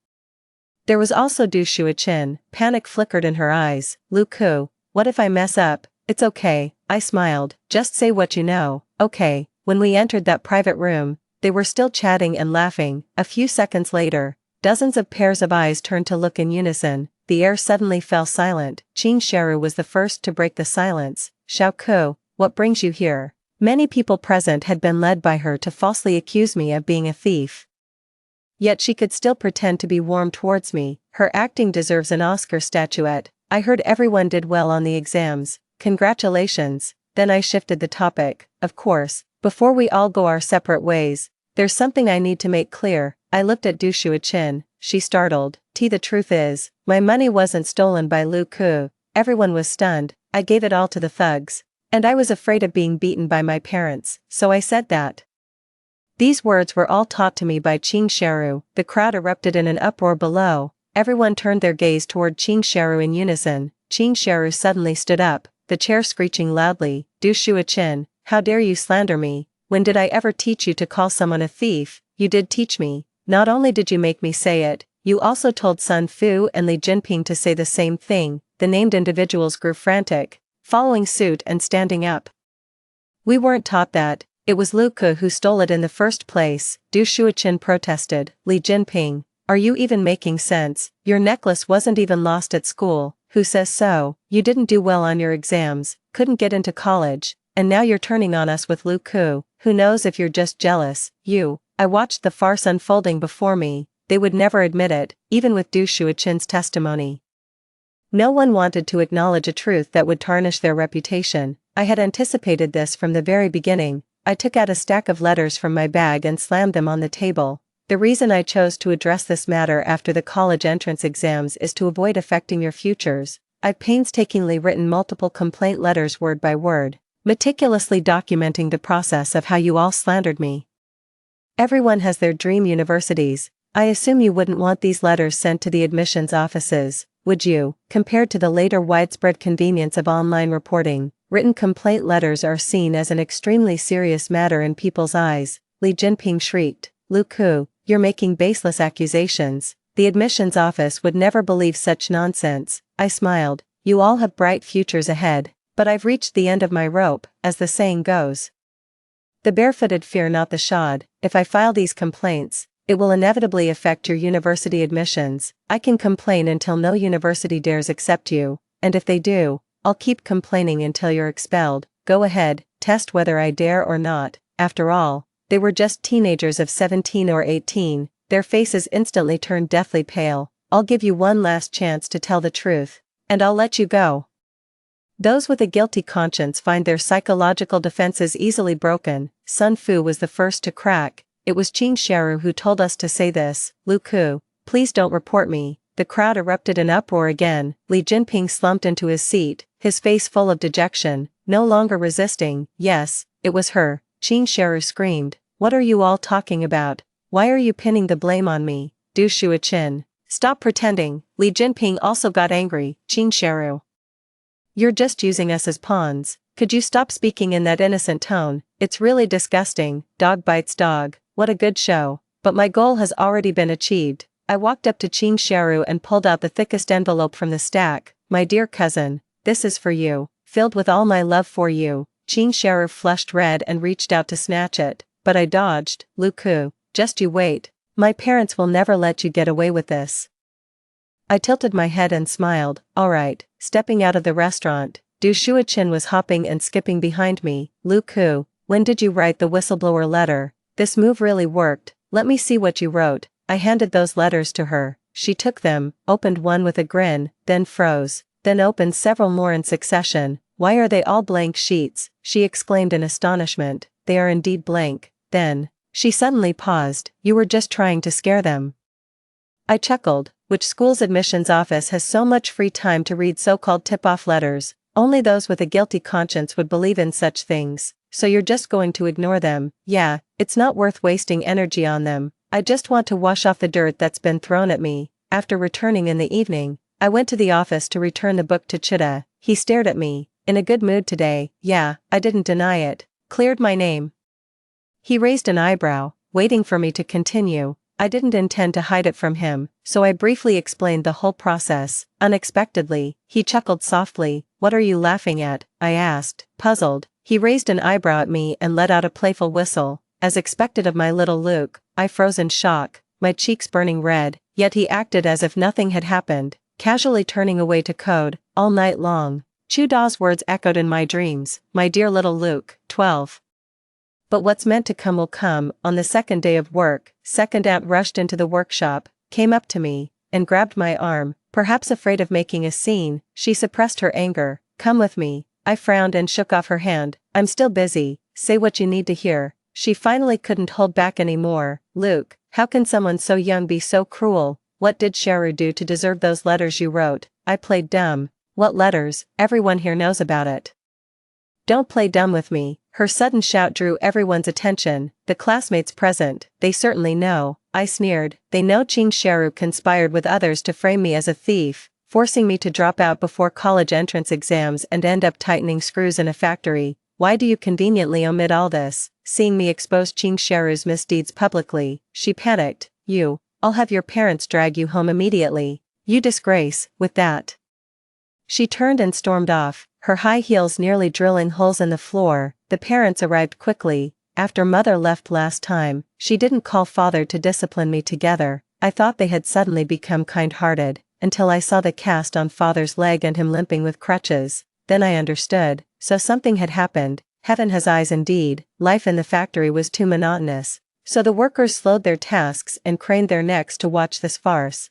there was also Du Shuichin. Panic flickered in her eyes. "Lu Ku, what if I mess up?" "It's okay," I smiled. "Just say what you know." "Okay." When we entered that private room, they were still chatting and laughing. A few seconds later, dozens of pairs of eyes turned to look in unison. The air suddenly fell silent. Qing Sharu was the first to break the silence. "Xiao Ku, what brings you here?" Many people present had been led by her to falsely accuse me of being a thief. Yet she could still pretend to be warm towards me. Her acting deserves an Oscar statuette. "I heard everyone did well on the exams. Congratulations." Then I shifted the topic. "Of course, before we all go our separate ways, there's something I need to make clear." I looked at Du Shuichin. She startled. "The truth is, my money wasn't stolen by Lu Ku." Everyone was stunned. "I gave it all to the thugs. And I was afraid of being beaten by my parents, so I said that." These words were all taught to me by Qing Sharu. The crowd erupted in an uproar below. Everyone turned their gaze toward Qing Sharu in unison. Qing Sharu suddenly stood up, the chair screeching loudly. "Du Shuichin, how dare you slander me? When did I ever teach you to call someone a thief?" "You did teach me. Not only did you make me say it, you also told Sun Fu and Li Jinping to say the same thing." The named individuals grew frantic, following suit and standing up. "We weren't taught that. It was Lu Ku who stole it in the first place." Du Shuichin protested. "Li Jinping, are you even making sense? Your necklace wasn't even lost at school." "Who says so? You didn't do well on your exams, couldn't get into college, and now you're turning on us with Lu Ku. Who knows if you're just jealous?" I watched the farce unfolding before me. They would never admit it, even with Du Shuichin's testimony. No one wanted to acknowledge a truth that would tarnish their reputation. I had anticipated this from the very beginning. I took out a stack of letters from my bag and slammed them on the table. The reason I chose to address this matter after the college entrance exams is to avoid affecting your futures. I've painstakingly written multiple complaint letters word by word, meticulously documenting the process of how you all slandered me. Everyone has their dream universities. I assume you wouldn't want these letters sent to the admissions offices, would you? Compared to the later widespread convenience of online reporting, written complaint letters are seen as an extremely serious matter in people's eyes. Li Jinping shrieked. "Lu Ku, you're making baseless accusations. The admissions office would never believe such nonsense." I smiled. "You all have bright futures ahead, but I've reached the end of my rope, as the saying goes. The barefooted fear not the shod. If I file these complaints, it will inevitably affect your university admissions. I can complain until no university dares accept you, and if they do, I'll keep complaining until you're expelled. Go ahead, test whether I dare or not." After all, they were just teenagers of 17 or 18, their faces instantly turned deathly pale. "I'll give you one last chance to tell the truth, and I'll let you go." Those with a guilty conscience find their psychological defenses easily broken. Sun Fu was the first to crack. "It was Qing Sharu who told us to say this. Lu Ku, please don't report me." The crowd erupted in uproar again. Li Jinping slumped into his seat, his face full of dejection, no longer resisting. "Yes, it was her." Qing Sharu screamed. What are you all talking about? Why are you pinning the blame on me? Du Shuichin. Stop pretending. Li Jinping also got angry. Qing Sharu. You're just using us as pawns. Could you stop speaking in that innocent tone? It's really disgusting. Dog bites dog. What a good show. But my goal has already been achieved. I walked up to Qing Sharu and pulled out the thickest envelope from the stack. My dear cousin, this is for you. Filled with all my love for you. Qing Sharu flushed red and reached out to snatch it, but I dodged. Lu Ku, just you wait. My parents will never let you get away with this. I tilted my head and smiled. All right. Stepping out of the restaurant, Du Shuichin was hopping and skipping behind me. Lu Ku, when did you write the whistleblower letter? This move really worked. Let me see what you wrote. I handed those letters to her. She took them, opened one with a grin, then froze, then opened several more in succession. Why are they all blank sheets? She exclaimed in astonishment. They are indeed blank. Then, she suddenly paused. You were just trying to scare them. I chuckled. Which school's admissions office has so much free time to read so-called tip-off letters? Only those with a guilty conscience would believe in such things. So you're just going to ignore them? Yeah, it's not worth wasting energy on them. I just want to wash off the dirt that's been thrown at me. After returning in the evening, I went to the office to return the book to Chitta. He stared at me. In a good mood today. Yeah, I didn't deny it. Cleared my name. He raised an eyebrow, waiting for me to continue. I didn't intend to hide it from him, so I briefly explained the whole process. Unexpectedly, he chuckled softly. What are you laughing at? I asked, puzzled. He raised an eyebrow at me and let out a playful whistle. As expected of my little Luke, I froze in shock, my cheeks burning red, yet he acted as if nothing had happened, casually turning away to code. All night long, Chu Da's words echoed in my dreams. My dear little Luke, 12. But what's meant to come will come. On the second day of work, second aunt rushed into the workshop, came up to me, and grabbed my arm. Perhaps afraid of making a scene, she suppressed her anger. Come with me. I frowned and shook off her hand. I'm still busy. Say what you need to hear. She finally couldn't hold back anymore. Luke, how can someone so young be so cruel? What did Sharu do to deserve those letters you wrote? I played dumb. What letters? Everyone here knows about it. Don't play dumb with me. Her sudden shout drew everyone's attention, the classmates present. They certainly know. I sneered. They know Qing Sharu conspired with others to frame me as a thief, forcing me to drop out before college entrance exams and end up tightening screws in a factory. Why do you conveniently omit all this? Seeing me expose Qing Sharu's misdeeds publicly, she panicked. I'll have your parents drag you home immediately. You disgrace. With that, she turned and stormed off, her high heels nearly drilling holes in the floor. The parents arrived quickly. After mother left last time, she didn't call father to discipline me together. I thought they had suddenly become kind-hearted, until I saw the cast on father's leg and him limping with crutches. Then I understood. So something had happened. Heaven has eyes indeed. Life in the factory was too monotonous. So the workers slowed their tasks and craned their necks to watch this farce.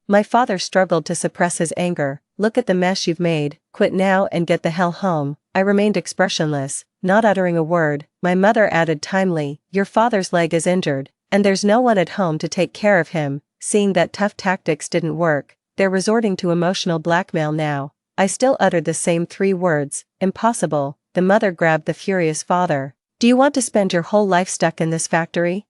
My father struggled to suppress his anger. Look at the mess you've made. Quit now and get the hell home. I remained expressionless, not uttering a word. My mother added timely, your father's leg is injured, and there's no one at home to take care of him. Seeing that tough tactics didn't work, they're resorting to emotional blackmail now. I still uttered the same 3 words. Impossible. The mother grabbed the furious father. Do you want to spend your whole life stuck in this factory?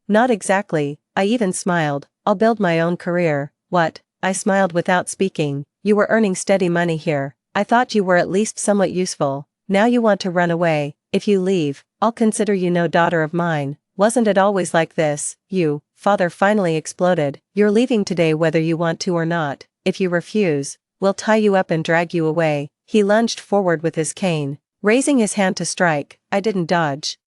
Not exactly. I even smiled. I'll build my own career. What? I smiled without speaking. You were earning steady money here. I thought you were at least somewhat useful. Now you want to run away. If you leave, I'll consider you no daughter of mine. Wasn't it always like this? Father finally exploded. You're leaving today whether you want to or not. If you refuse, we'll tie you up and drag you away. He lunged forward with his cane, raising his hand to strike. I didn't dodge.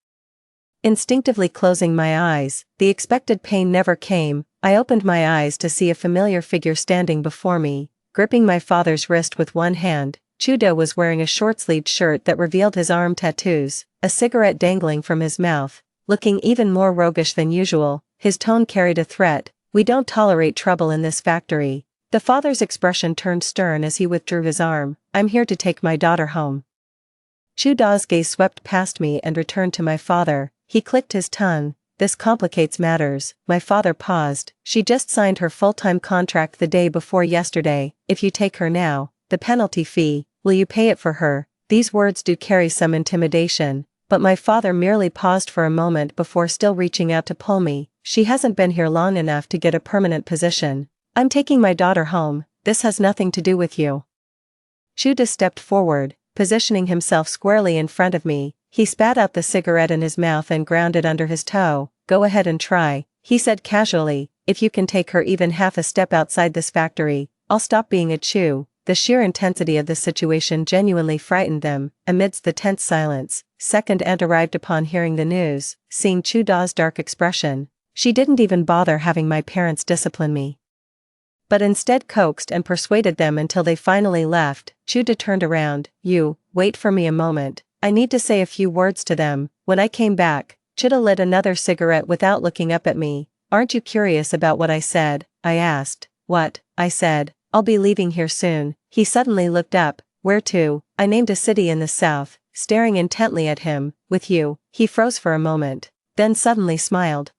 Instinctively closing my eyes, the expected pain never came. I opened my eyes to see a familiar figure standing before me, gripping my father's wrist with one hand. Chudo was wearing a short-sleeved shirt that revealed his arm tattoos, a cigarette dangling from his mouth, looking even more roguish than usual. His tone carried a threat. We don't tolerate trouble in this factory. The father's expression turned stern as he withdrew his arm. I'm here to take my daughter home. Chuda's gaze swept past me and returned to my father. He clicked his tongue. This complicates matters. My father paused. She just signed her full-time contract the day before yesterday. If you take her now, the penalty fee, will you pay it for her? These words do carry some intimidation, but my father merely paused for a moment before still reaching out to pull me. She hasn't been here long enough to get a permanent position. I'm taking my daughter home, this has nothing to do with you. Chuda stepped forward, positioning himself squarely in front of me. He spat out the cigarette in his mouth and ground it under his toe. Go ahead and try, he said casually. If you can take her even half a step outside this factory, I'll stop being a Chew. The sheer intensity of the situation genuinely frightened them. Amidst the tense silence, second aunt arrived upon hearing the news. Seeing Chuda's dark expression, she didn't even bother having my parents discipline me, but instead coaxed and persuaded them until they finally left. Chuda turned around. You, wait for me a moment, I need to say a few words to them. When I came back, Chuda lit another cigarette without looking up at me. Aren't you curious about what I said? I asked. What? I said. I'll be leaving here soon. He suddenly looked up. Where to? I named a city in the south, staring intently at him. With you. He froze for a moment, then suddenly smiled.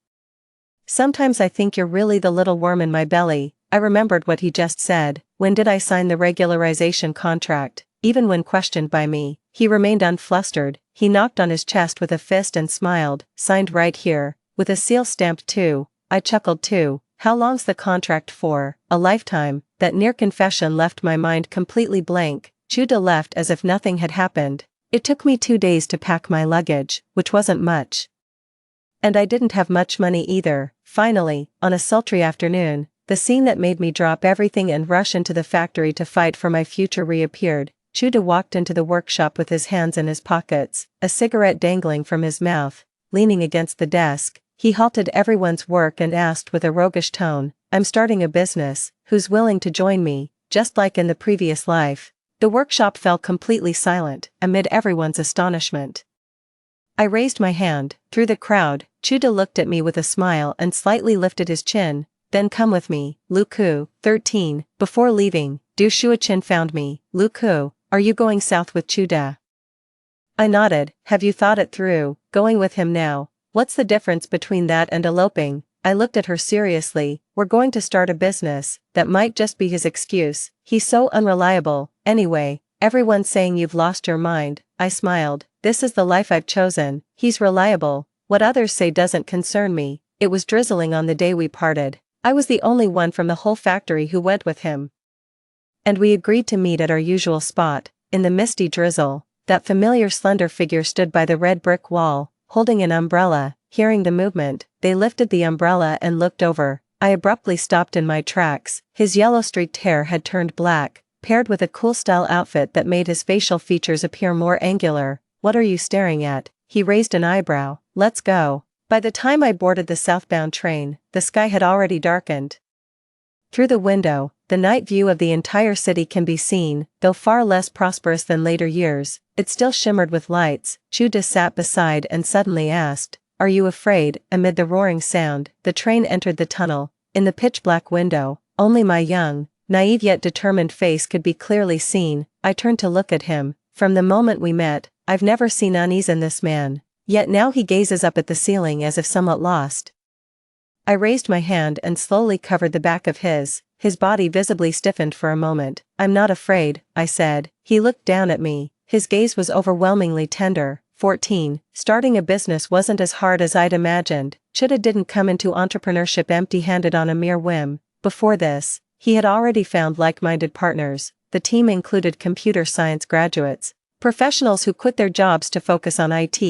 Sometimes I think you're really the little worm in my belly. I remembered what he just said. When did I sign the regularization contract? Even when questioned by me, he remained unflustered. He knocked on his chest with a fist and smiled. Signed right here, with a seal stamped too. I chuckled too. How long's the contract for? A lifetime. That near confession left my mind completely blank. Chuda left as if nothing had happened. It took me 2 days to pack my luggage, which wasn't much. And I didn't have much money either. Finally, on a sultry afternoon, the scene that made me drop everything and rush into the factory to fight for my future reappeared. Chuda walked into the workshop with his hands in his pockets, a cigarette dangling from his mouth. Leaning against the desk, he halted everyone's work and asked with a roguish tone, I'm starting a business, who's willing to join me? Just like in the previous life, the workshop fell completely silent, amid everyone's astonishment. I raised my hand. Through the crowd, Chuda looked at me with a smile and slightly lifted his chin. Then come with me, Luku, 13. Before leaving, Du Shuachin found me. Luku, are you going south with Chuda? I nodded. Have you thought it through? Going with him now? What's the difference between that and eloping? I looked at her seriously. We're going to start a business. That might just be his excuse. He's so unreliable. Anyway, everyone's saying you've lost your mind. I smiled. This is the life I've chosen. He's reliable. What others say doesn't concern me. It was drizzling on the day we parted. I was the only one from the whole factory who went with him. And we agreed to meet at our usual spot. In the misty drizzle, that familiar slender figure stood by the red brick wall, holding an umbrella. Hearing the movement, they lifted the umbrella and looked over. I abruptly stopped in my tracks. His yellow-streaked hair had turned black, paired with a cool-style outfit that made his facial features appear more angular. What are you staring at? He raised an eyebrow. Let's go. By the time I boarded the southbound train, the sky had already darkened. Through the window, the night view of the entire city can be seen. Though far less prosperous than later years, it still shimmered with lights. Chuda sat beside and suddenly asked, Are you afraid? Amid the roaring sound, the train entered the tunnel. In the pitch-black window, only my young, naive yet determined face could be clearly seen. I turned to look at him. From the moment we met, I've never seen unease in this man. Yet now he gazes up at the ceiling as if somewhat lost. I raised my hand and slowly covered the back of his body visibly stiffened for a moment. I'm not afraid, I said. He looked down at me. His gaze was overwhelmingly tender. 14. Starting a business wasn't as hard as I'd imagined. Chuda didn't come into entrepreneurship empty-handed on a mere whim. Before this, he had already found like-minded partners. The team included computer science graduates, professionals who quit their jobs to focus on IT,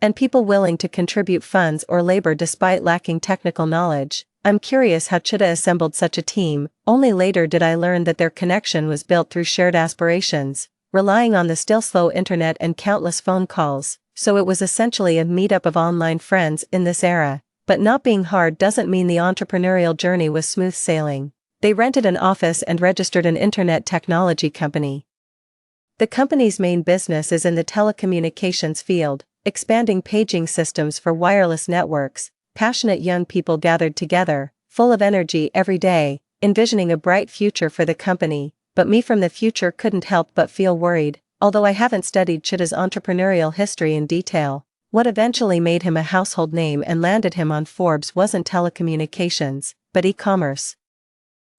and people willing to contribute funds or labor despite lacking technical knowledge. I'm curious how Chuda assembled such a team. Only later did I learn that their connection was built through shared aspirations, relying on the still slow internet and countless phone calls. So it was essentially a meetup of online friends in this era. But not being hard doesn't mean the entrepreneurial journey was smooth sailing. They rented an office and registered an internet technology company. The company's main business is in the telecommunications field, expanding paging systems for wireless networks. Passionate young people gathered together, full of energy every day, envisioning a bright future for the company. But me from the future couldn't help but feel worried. Although I haven't studied Chuda's entrepreneurial history in detail, what eventually made him a household name and landed him on Forbes wasn't telecommunications, but e-commerce.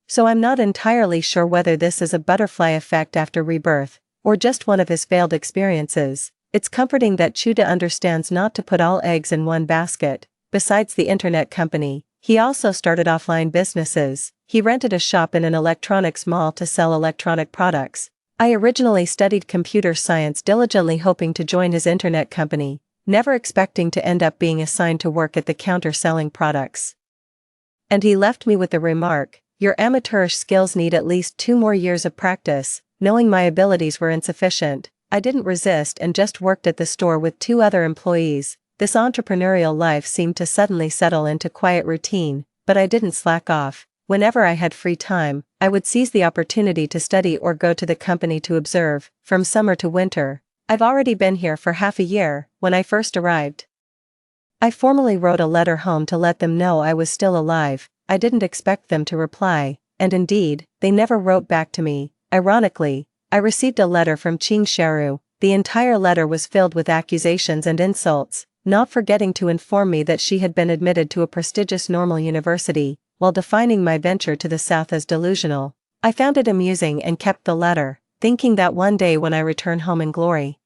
So I'm not entirely sure whether this is a butterfly effect after rebirth, or just one of his failed experiences. It's comforting that Chuda understands not to put all eggs in one basket. Besides the internet company, he also started offline businesses. He rented a shop in an electronics mall to sell electronic products. I originally studied computer science diligently hoping to join his internet company, never expecting to end up being assigned to work at the counter selling products. And he left me with the remark, "Your amateurish skills need at least 2 more years of practice." Knowing my abilities were insufficient, I didn't resist and just worked at the store with 2 other employees. This entrepreneurial life seemed to suddenly settle into quiet routine, but I didn't slack off. Whenever I had free time, I would seize the opportunity to study or go to the company to observe, from summer to winter. I've already been here for half a year. When I first arrived, I formally wrote a letter home to let them know I was still alive. I didn't expect them to reply, and indeed, they never wrote back to me. Ironically, I received a letter from Ching Sharu. The entire letter was filled with accusations and insults, not forgetting to inform me that she had been admitted to a prestigious normal university, while defining my venture to the south as delusional. I found it amusing and kept the letter, thinking that one day when I return home in glory,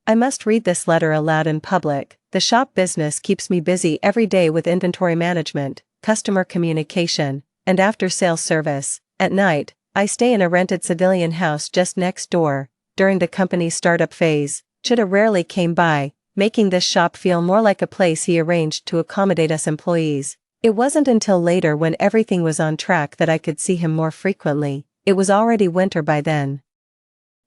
I must read this letter aloud in public. The shop business keeps me busy every day with inventory management, customer communication, and after-sales service. At night, I stay in a rented civilian house just next door. During the company's startup phase, Chuda rarely came by, making this shop feel more like a place he arranged to accommodate us employees. It wasn't until later when everything was on track that I could see him more frequently. It was already winter by then.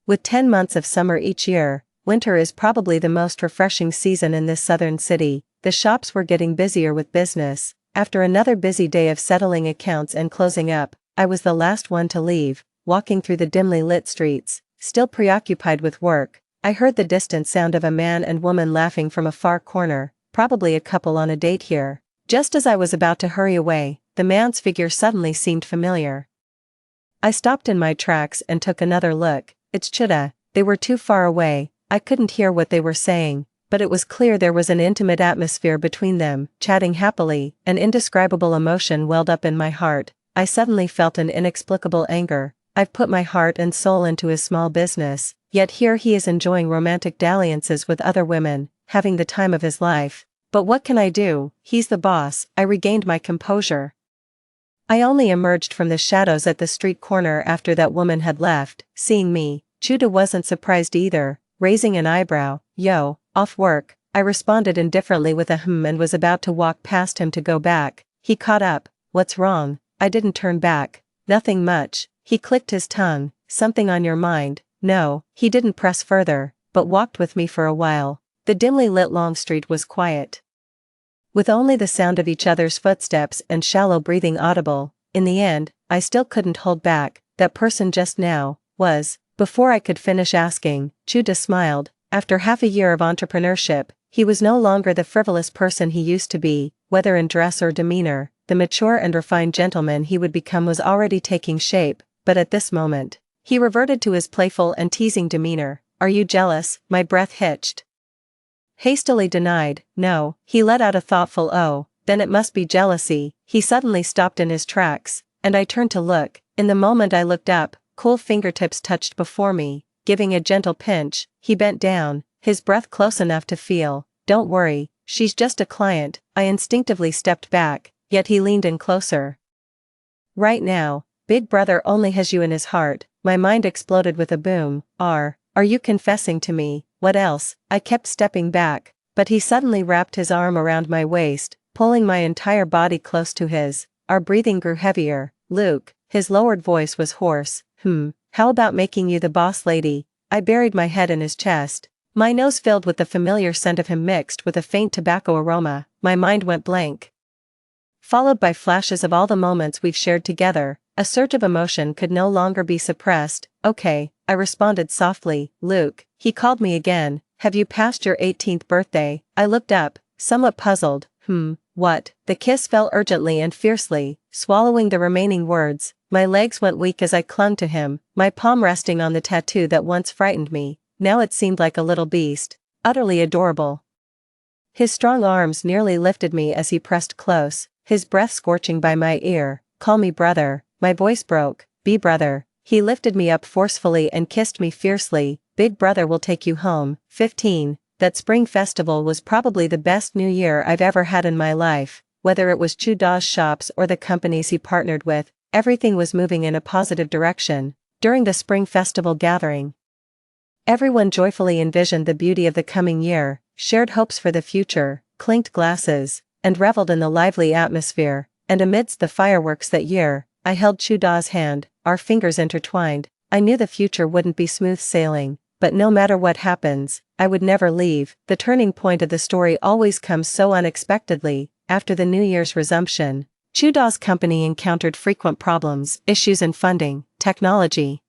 With 10 months of summer each year, winter is probably the most refreshing season in this southern city. The shops were getting busier with business. After another busy day of settling accounts and closing up, I was the last one to leave. Walking through the dimly lit streets, still preoccupied with work, I heard the distant sound of a man and woman laughing from a far corner, probably a couple on a date here. Just as I was about to hurry away, the man's figure suddenly seemed familiar. I stopped in my tracks and took another look. It's Chuda. They were too far away, I couldn't hear what they were saying, but it was clear there was an intimate atmosphere between them, chatting happily. An indescribable emotion welled up in my heart. I suddenly felt an inexplicable anger. I've put my heart and soul into his small business, yet here he is enjoying romantic dalliances with other women, having the time of his life. But what can I do? He's the boss. I regained my composure. I only emerged from the shadows at the street corner after that woman had left. Seeing me, Chuda wasn't surprised either, raising an eyebrow. "Yo, off work," I responded indifferently with a and was about to walk past him to go back. He caught up. "What's wrong?" I didn't turn back. "Nothing much." He clicked his tongue. "Something on your mind?" No, he didn't press further, but walked with me for a while. The dimly lit long street was quiet, with only the sound of each other's footsteps and shallow breathing audible. In the end, I still couldn't hold back. "That person just now was..." Before I could finish asking, Chuda smiled. After half a year of entrepreneurship, he was no longer the frivolous person he used to be, whether in dress or demeanor. The mature and refined gentleman he would become was already taking shape, but at this moment, he reverted to his playful and teasing demeanor. "Are you jealous?" My breath hitched. Hastily denied. "No." He let out a thoughtful "oh, then it must be jealousy." He suddenly stopped in his tracks, and I turned to look. In the moment I looked up, cool fingertips touched before me, giving a gentle pinch. He bent down, his breath close enough to feel. "Don't worry, she's just a client." I instinctively stepped back, yet he leaned in closer. "Right now, Big Brother only has you in his heart." My mind exploded with a boom. Are you confessing to me?" "What else?" I kept stepping back, but he suddenly wrapped his arm around my waist, pulling my entire body close to his. Our breathing grew heavier. "Luke," his lowered voice was hoarse. How about making you the boss lady?" I buried my head in his chest. My nose filled with the familiar scent of him mixed with a faint tobacco aroma. My mind went blank, followed by flashes of all the moments we've shared together. A surge of emotion could no longer be suppressed. "Okay," I responded softly. "Luke," he called me again, "have you passed your 18th birthday?" I looked up, somewhat puzzled. What?" The kiss fell urgently and fiercely, swallowing the remaining words. My legs went weak as I clung to him, my palm resting on the tattoo that once frightened me. Now it seemed like a little beast, utterly adorable. His strong arms nearly lifted me as he pressed close, his breath scorching by my ear. "Call me brother." My voice broke. "Be brother." He lifted me up forcefully and kissed me fiercely. Big brother will take you home. 15. That spring festival was probably the best New Year I've ever had in my life. Whether it was Chuda's shops or the companies he partnered with, everything was moving in a positive direction. During the spring festival gathering, everyone joyfully envisioned the beauty of the coming year, shared hopes for the future, clinked glasses, and reveled in the lively atmosphere. And amidst the fireworks that year, I held Chuda's hand, our fingers intertwined. I knew the future wouldn't be smooth sailing, but no matter what happens, I would never leave. The turning point of the story always comes so unexpectedly. After the New Year's resumption, Chuda's company encountered frequent problems. Issues in funding, technology,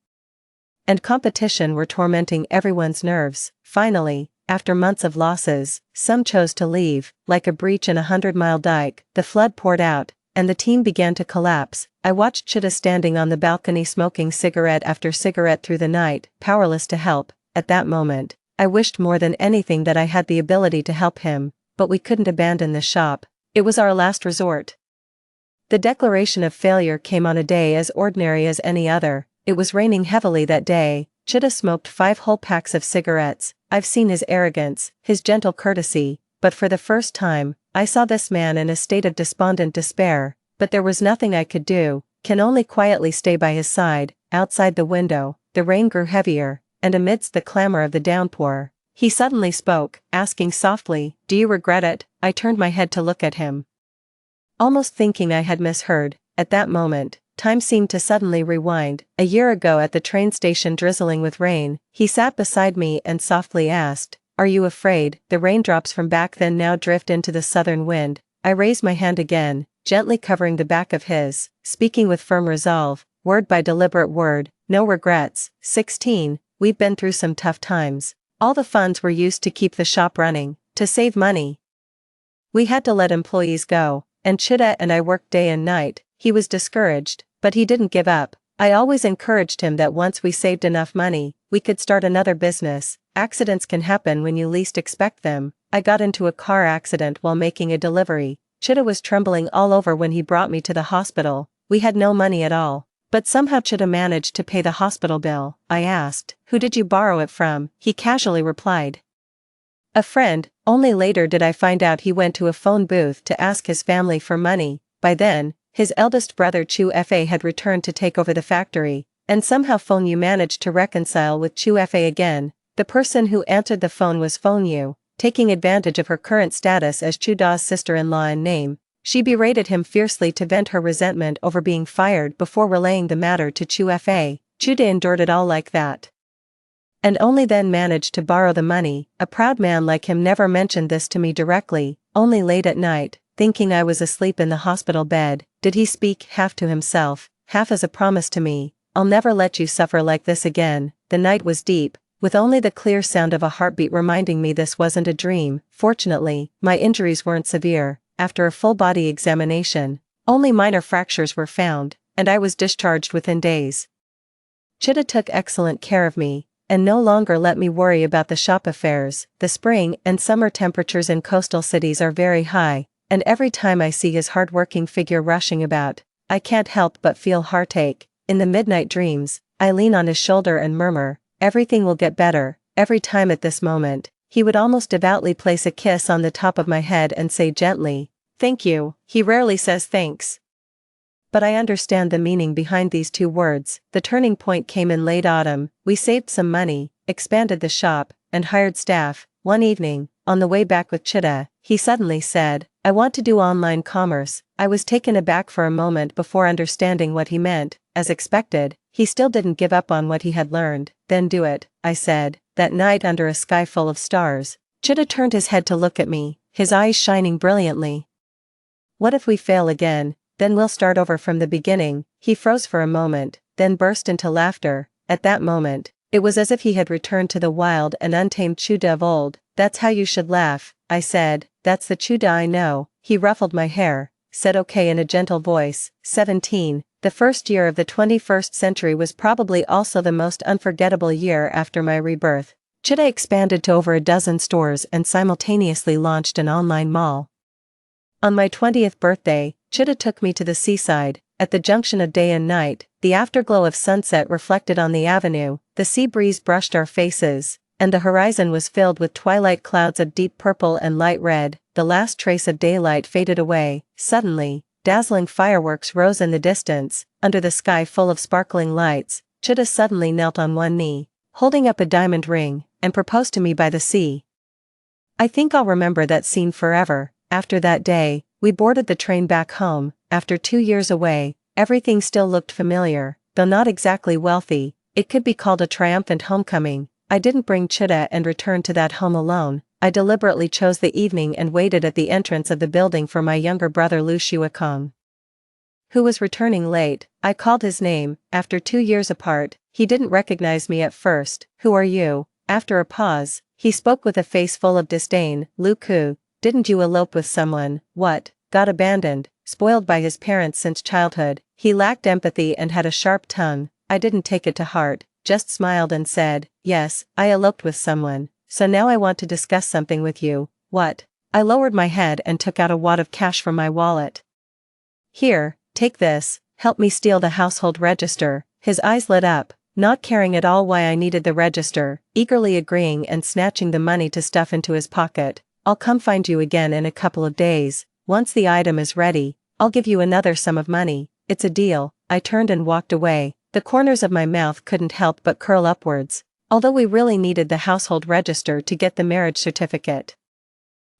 and competition were tormenting everyone's nerves. Finally, after months of losses, some chose to leave. Like a breach in a 100-mile dike, the flood poured out, and the team began to collapse. I watched Chuda standing on the balcony smoking cigarette after cigarette through the night, powerless to help. At that moment, I wished more than anything that I had the ability to help him, but we couldn't abandon the shop. It was our last resort. The declaration of failure came on a day as ordinary as any other. It was raining heavily that day. Chuda smoked 5 whole packs of cigarettes. I've seen his arrogance, his gentle courtesy, but for the first time, I saw this man in a state of despondent despair. But there was nothing I could do, can only quietly stay by his side. Outside the window, the rain grew heavier, and amidst the clamor of the downpour, he suddenly spoke, asking softly, "Do you regret it?" I turned my head to look at him, almost thinking I had misheard. At that moment, time seemed to suddenly rewind. A year ago at the train station drizzling with rain, he sat beside me and softly asked, "Are you afraid?" The raindrops from back then now drift into the southern wind. I raised my hand again, gently covering the back of his, speaking with firm resolve, word by deliberate word, "No regrets." 16. We've been through some tough times. All the funds were used to keep the shop running, to save money. We had to let employees go, and Chuda and I worked day and night. He was discouraged, but he didn't give up. I always encouraged him that once we saved enough money, we could start another business. Accidents can happen when you least expect them. I got into a car accident while making a delivery. Chuda was trembling all over when he brought me to the hospital. We had no money at all, but somehow Chuda managed to pay the hospital bill. I asked, "Who did you borrow it from?" He casually replied, "A friend." Only later did I find out he went to a phone booth to ask his family for money. By then, his eldest brother Chu Fa had returned to take over the factory, and somehow Phone Yu managed to reconcile with Chu Fa again. The person who answered the phone was Phone Yu, taking advantage of her current status as Chuda's sister-in-law in name. She berated him fiercely to vent her resentment over being fired before relaying the matter to Chu Fa. Chuda endured it all like that, and only then managed to borrow the money. A proud man like him never mentioned this to me directly. Only late at night, thinking I was asleep in the hospital bed, did he speak, half to himself, half as a promise to me, "I'll never let you suffer like this again." The night was deep, with only the clear sound of a heartbeat reminding me this wasn't a dream. Fortunately, my injuries weren't severe. After a full-body examination, only minor fractures were found, and I was discharged within days. Chuda took excellent care of me, and no longer let me worry about the shop affairs. The spring and summer temperatures in coastal cities are very high, and every time I see his hard-working figure rushing about, I can't help but feel heartache. In the midnight dreams, I lean on his shoulder and murmur, "Everything will get better." Every time at this moment, he would almost devoutly place a kiss on the top of my head and say gently, "Thank you." He rarely says thanks, but I understand the meaning behind these 2 words. The turning point came in late autumn. We saved some money, expanded the shop, and hired staff. One evening, on the way back with Chuda, he suddenly said, "I want to do online commerce." I was taken aback for a moment before understanding what he meant. As expected, he still didn't give up on what he had learned. "Then do it," I said. That night under a sky full of stars, Chuda turned his head to look at me, his eyes shining brilliantly. "What if we fail again? Then we'll start over from the beginning." He froze for a moment, then burst into laughter. At that moment, it was as if he had returned to the wild and untamed Chuda of old. "That's how you should laugh," I said. "That's the Chuda I know." He ruffled my hair, said okay in a gentle voice. 17. The first year of the 21st century was probably also the most unforgettable year after my rebirth. Chuda expanded to over a dozen stores and simultaneously launched an online mall. On my 20th birthday, Chuda took me to the seaside, at the junction of day and night, the afterglow of sunset reflected on the avenue, the sea breeze brushed our faces, and the horizon was filled with twilight clouds of deep purple and light red. The last trace of daylight faded away. Suddenly, dazzling fireworks rose in the distance. Under the sky full of sparkling lights, Chita suddenly knelt on one knee, holding up a diamond ring, and proposed to me by the sea. I think I'll remember that scene forever. After that day, we boarded the train back home. After 2 years away, everything still looked familiar, though not exactly wealthy. It could be called a triumphant homecoming. I didn't bring Chita and return to that home alone. I deliberately chose the evening and waited at the entrance of the building for my younger brother Lu Shuakong, who was returning late. I called his name. After 2 years apart, he didn't recognize me at first. Who are you? After a pause, he spoke with a face full of disdain. Lu Ku, didn't you elope with someone? What? Got abandoned, spoiled by his parents since childhood. He lacked empathy and had a sharp tongue. I didn't take it to heart, just smiled and said, yes, I eloped with someone. So now I want to discuss something with you. What? I lowered my head and took out a wad of cash from my wallet. Here, take this, help me steal the household register. His eyes lit up, not caring at all why I needed the register, eagerly agreeing and snatching the money to stuff into his pocket. I'll come find you again in a couple of days. Once the item is ready, I'll give you another sum of money. It's a deal. I turned and walked away. The corners of my mouth couldn't help but curl upwards, although we really needed the household register to get the marriage certificate.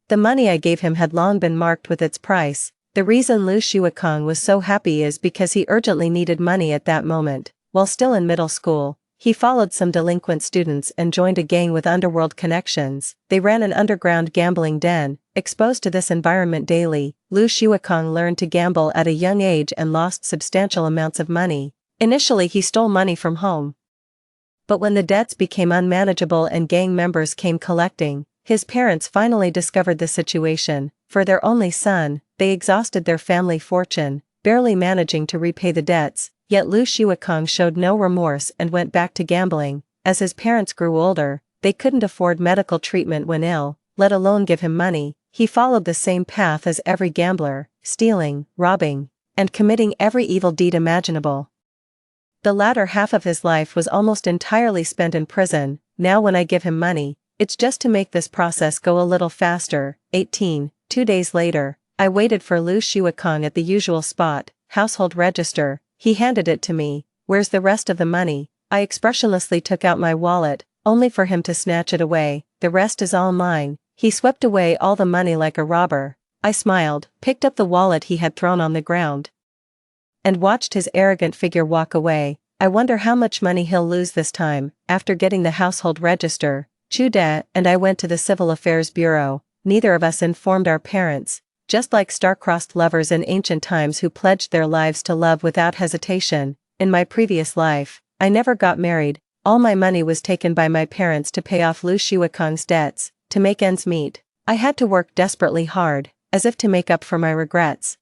The money I gave him had long been marked with its price. The reason Lu Shuakong was so happy is because he urgently needed money at that moment. While still in middle school, he followed some delinquent students and joined a gang with underworld connections. They ran an underground gambling den. Exposed to this environment daily, Lu Shuakong learned to gamble at a young age and lost substantial amounts of money. Initially he stole money from home, but when the debts became unmanageable and gang members came collecting, his parents finally discovered the situation. For their only son, they exhausted their family fortune, barely managing to repay the debts. Yet Lu Shuakong showed no remorse and went back to gambling. As his parents grew older, they couldn't afford medical treatment when ill, let alone give him money. He followed the same path as every gambler, stealing, robbing, and committing every evil deed imaginable. The latter half of his life was almost entirely spent in prison. Now when I give him money, it's just to make this process go a little faster. 18. 2 days later, I waited for Lu Shuakong at the usual spot, household register. He handed it to me. Where's the rest of the money? I expressionlessly took out my wallet, only for him to snatch it away. The rest is all mine. He swept away all the money like a robber. I smiled, picked up the wallet he had thrown on the ground, and watched his arrogant figure walk away. I wonder how much money he'll lose this time. After getting the household register, Chu De and I went to the Civil Affairs Bureau. Neither of us informed our parents. Just like star-crossed lovers in ancient times who pledged their lives to love without hesitation. In my previous life, I never got married. All my money was taken by my parents to pay off Lu Shuakong's debts. To make ends meet, I had to work desperately hard, as if to make up for my regrets.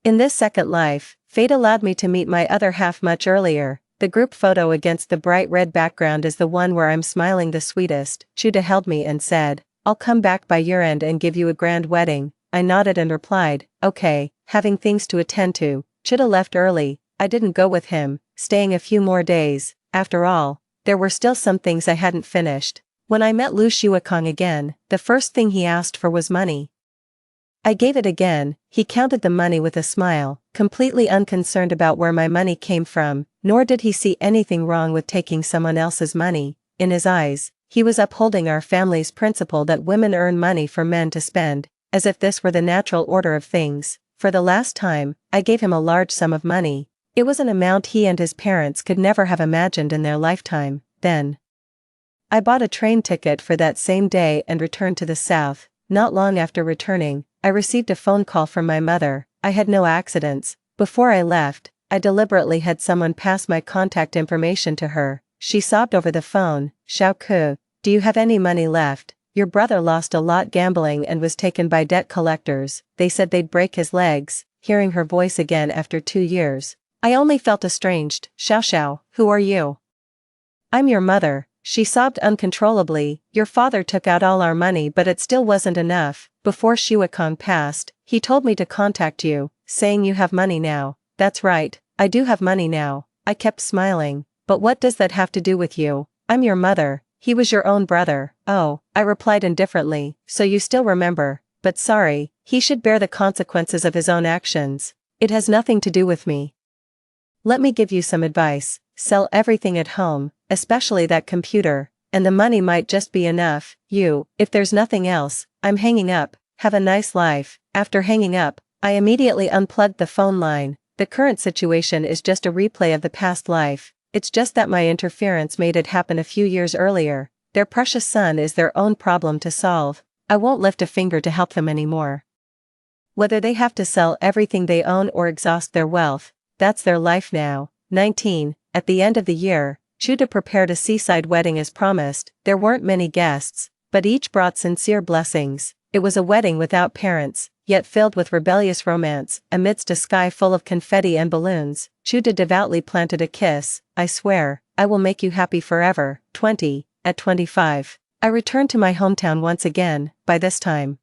In this second life, fate allowed me to meet my other half much earlier. The group photo against the bright red background is the one where I'm smiling the sweetest. Chuda held me and said, I'll come back by year-end and give you a grand wedding. I nodded and replied, okay, having things to attend to. Chuda left early. I didn't go with him, staying a few more days. After all, there were still some things I hadn't finished. When I met Lu Shuakong again, the first thing he asked for was money. I gave it again. He counted the money with a smile, completely unconcerned about where my money came from, nor did he see anything wrong with taking someone else's money. In his eyes, he was upholding our family's principle that women earn money for men to spend, as if this were the natural order of things. For the last time, I gave him a large sum of money. It was an amount he and his parents could never have imagined in their lifetime. Then I bought a train ticket for that same day and returned to the south. Not long after returning, I received a phone call from my mother. I had no accidents. Before I left, I deliberately had someone pass my contact information to her. She sobbed over the phone. Xiao Ku, do you have any money left? Your brother lost a lot gambling and was taken by debt collectors. They said they'd break his legs. Hearing her voice again after 2 years, I only felt estranged. Xiao Xiao, who are you? I'm your mother. She sobbed uncontrollably. Your father took out all our money, but it still wasn't enough. Before Shuakong passed, he told me to contact you, saying you have money now. That's right, I do have money now. I kept smiling. But what does that have to do with you? I'm your mother. He was your own brother. Oh, I replied indifferently, so you still remember. But sorry, he should bear the consequences of his own actions. It has nothing to do with me. Let me give you some advice. Sell everything at home, especially that computer, and the money might just be enough. If there's nothing else, I'm hanging up. Have a nice life. After hanging up, I immediately unplugged the phone line. The current situation is just a replay of the past life. It's just that my interference made it happen a few years earlier. Their precious son is their own problem to solve. I won't lift a finger to help them anymore. Whether they have to sell everything they own or exhaust their wealth, that's their life now. 19. At the end of the year, Judah prepared a seaside wedding as promised. There weren't many guests, but each brought sincere blessings. It was a wedding without parents, yet filled with rebellious romance. Amidst a sky full of confetti and balloons, Judah devoutly planted a kiss. I swear, I will make you happy forever. 20. At 25, I returned to my hometown once again. By this time,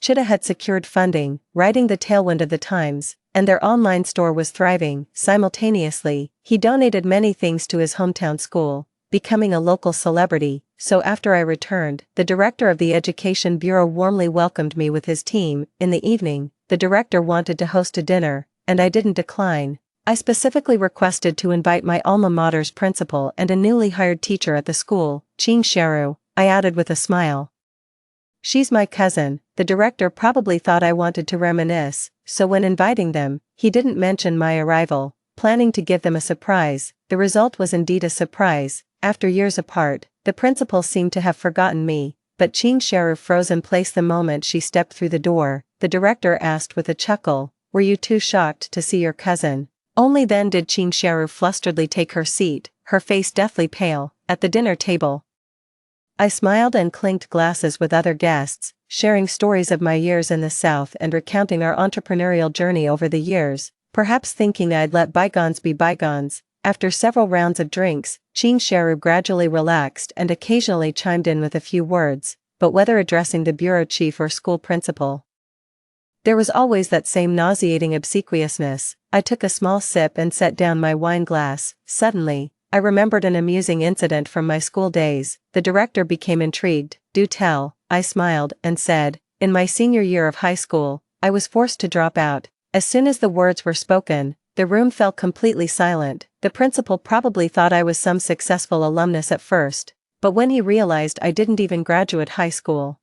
Judah had secured funding, riding the tailwind of the times, and their online store was thriving. Simultaneously, he donated many things to his hometown school, becoming a local celebrity. So after I returned, the director of the Education Bureau warmly welcomed me with his team. In the evening, the director wanted to host a dinner, and I didn't decline. I specifically requested to invite my alma mater's principal and a newly hired teacher at the school, Ching Sharu, I added with a smile. She's my cousin. The director probably thought I wanted to reminisce, so when inviting them, he didn't mention my arrival, planning to give them a surprise. The result was indeed a surprise. After years apart, the principal seemed to have forgotten me, but Ching Sharu froze in place the moment she stepped through the door. The director asked with a chuckle, "Were you too shocked to see your cousin?" Only then did Ching Sharu flusteredly take her seat, her face deathly pale, at the dinner table. I smiled and clinked glasses with other guests, sharing stories of my years in the South and recounting our entrepreneurial journey over the years, perhaps thinking I'd let bygones be bygones. After several rounds of drinks, Ching Sharu gradually relaxed and occasionally chimed in with a few words, but whether addressing the bureau chief or school principal, there was always that same nauseating obsequiousness. I took a small sip and set down my wine glass. Suddenly, I remembered an amusing incident from my school days. The director became intrigued. "Do tell." I smiled and said, "In my senior year of high school, I was forced to drop out." As soon as the words were spoken, the room fell completely silent. The principal probably thought I was some successful alumnus at first, but when he realized I didn't even graduate high school,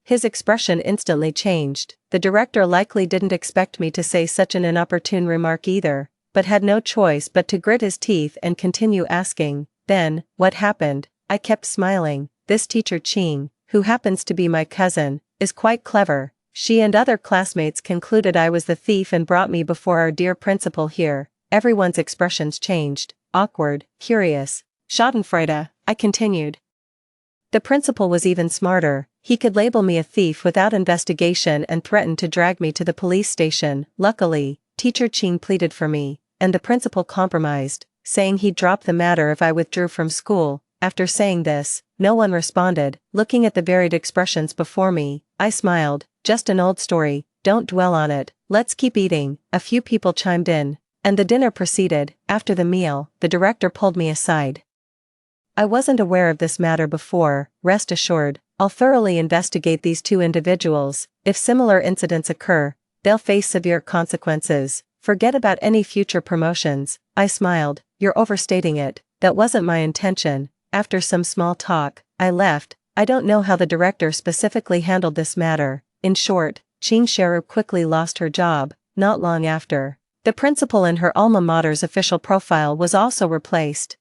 his expression instantly changed. The director likely didn't expect me to say such an inopportune remark either, but had no choice but to grit his teeth and continue asking, "Then, what happened?" I kept smiling. "This teacher Ching, who happens to be my cousin, is quite clever. She and other classmates concluded I was the thief and brought me before our dear principal here." Everyone's expressions changed. Awkward, curious, schadenfreude, I continued. The principal was even smarter. He could label me a thief without investigation and threaten to drag me to the police station. Luckily, Teacher Ching pleaded for me, and the principal compromised, saying he'd drop the matter if I withdrew from school. After saying this, no one responded. Looking at the varied expressions before me, I smiled. "Just an old story, don't dwell on it, let's keep eating." A few people chimed in, and the dinner proceeded. After the meal, the director pulled me aside. "I wasn't aware of this matter before. Rest assured, I'll thoroughly investigate these two individuals. If similar incidents occur, they'll face severe consequences. Forget about any future promotions." I smiled. "You're overstating it. That wasn't my intention." After some small talk, I left. I don't know how the director specifically handled this matter. In short, Ching Sharu quickly lost her job. Not long after, the principal in her alma mater's official profile was also replaced.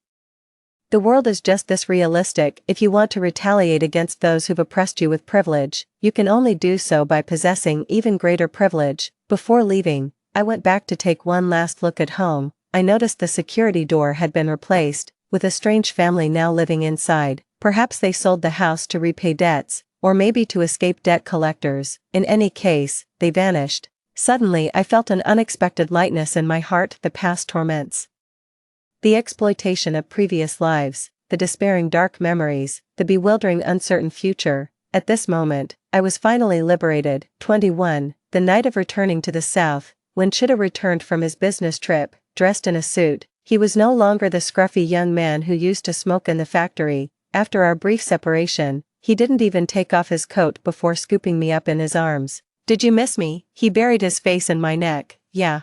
The world is just this realistic. If you want to retaliate against those who've oppressed you with privilege, you can only do so by possessing even greater privilege. Before leaving, I went back to take one last look at home. I noticed the security door had been replaced, with a strange family now living inside. Perhaps they sold the house to repay debts, or maybe to escape debt collectors. In any case, they vanished. Suddenly I felt an unexpected lightness in my heart. The past torments, the exploitation of previous lives, the despairing dark memories, the bewildering uncertain future. At this moment, I was finally liberated. 21. The night of returning to the South, when Chida returned from his business trip, dressed in a suit. He was no longer the scruffy young man who used to smoke in the factory. After our brief separation, he didn't even take off his coat before scooping me up in his arms. "Did you miss me?" He buried his face in my neck. "Yeah."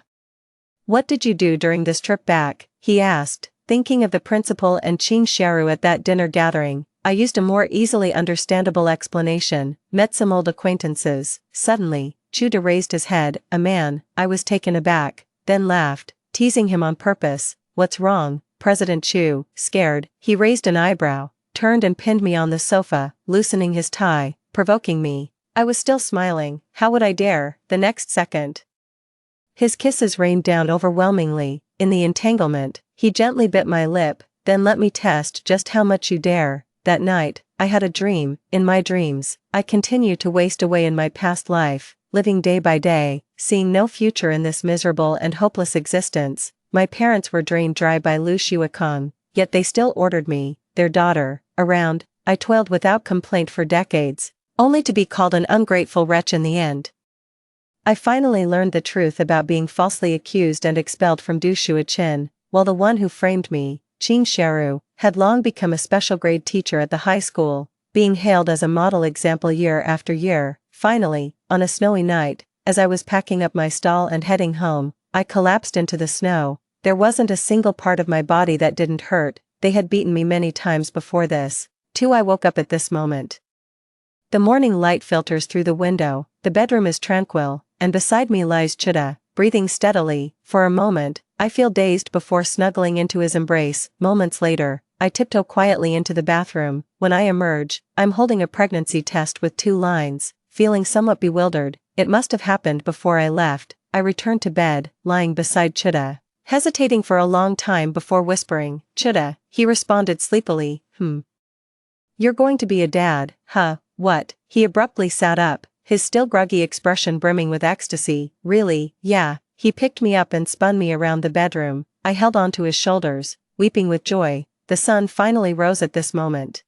"What did you do during this trip back?" he asked, thinking of the principal and Qing Xiaoru at that dinner gathering. I used a more easily understandable explanation, met some old acquaintances. Suddenly, Chuda raised his head, a man. I was taken aback, then laughed, teasing him on purpose. "What's wrong, President Chu?" Scared, he raised an eyebrow, turned and pinned me on the sofa, loosening his tie, provoking me. I was still smiling. How would I dare? The next second, his kisses rained down overwhelmingly. In the entanglement, he gently bit my lip, then let me test just how much you dare. That night, I had a dream. In my dreams, I continue to waste away in my past life, living day by day, seeing no future in this miserable and hopeless existence. My parents were drained dry by Lu Shuakan, yet they still ordered me, their daughter, around. I toiled without complaint for decades, only to be called an ungrateful wretch in the end. I finally learned the truth about being falsely accused and expelled from Du Shuachin, while the one who framed me, Qing Xiaoru, had long become a special grade teacher at the high school, being hailed as a model example year after year. Finally, on a snowy night, as I was packing up my stall and heading home, I collapsed into the snow. There wasn't a single part of my body that didn't hurt. They had beaten me many times before this. Too, I woke up at this moment. The morning light filters through the window, the bedroom is tranquil, and beside me lies Chida, breathing steadily. For a moment, I feel dazed before snuggling into his embrace. Moments later, I tiptoe quietly into the bathroom. When I emerge, I'm holding a pregnancy test with 2 lines, feeling somewhat bewildered. It must have happened before I left. I returned to bed, lying beside Chida, hesitating for a long time before whispering, "Chida," he responded sleepily, "You're going to be a dad, huh?" "What?" He abruptly sat up, his still groggy expression brimming with ecstasy. "Really?" "Yeah." He picked me up and spun me around the bedroom. I held onto his shoulders, weeping with joy. The sun finally rose at this moment.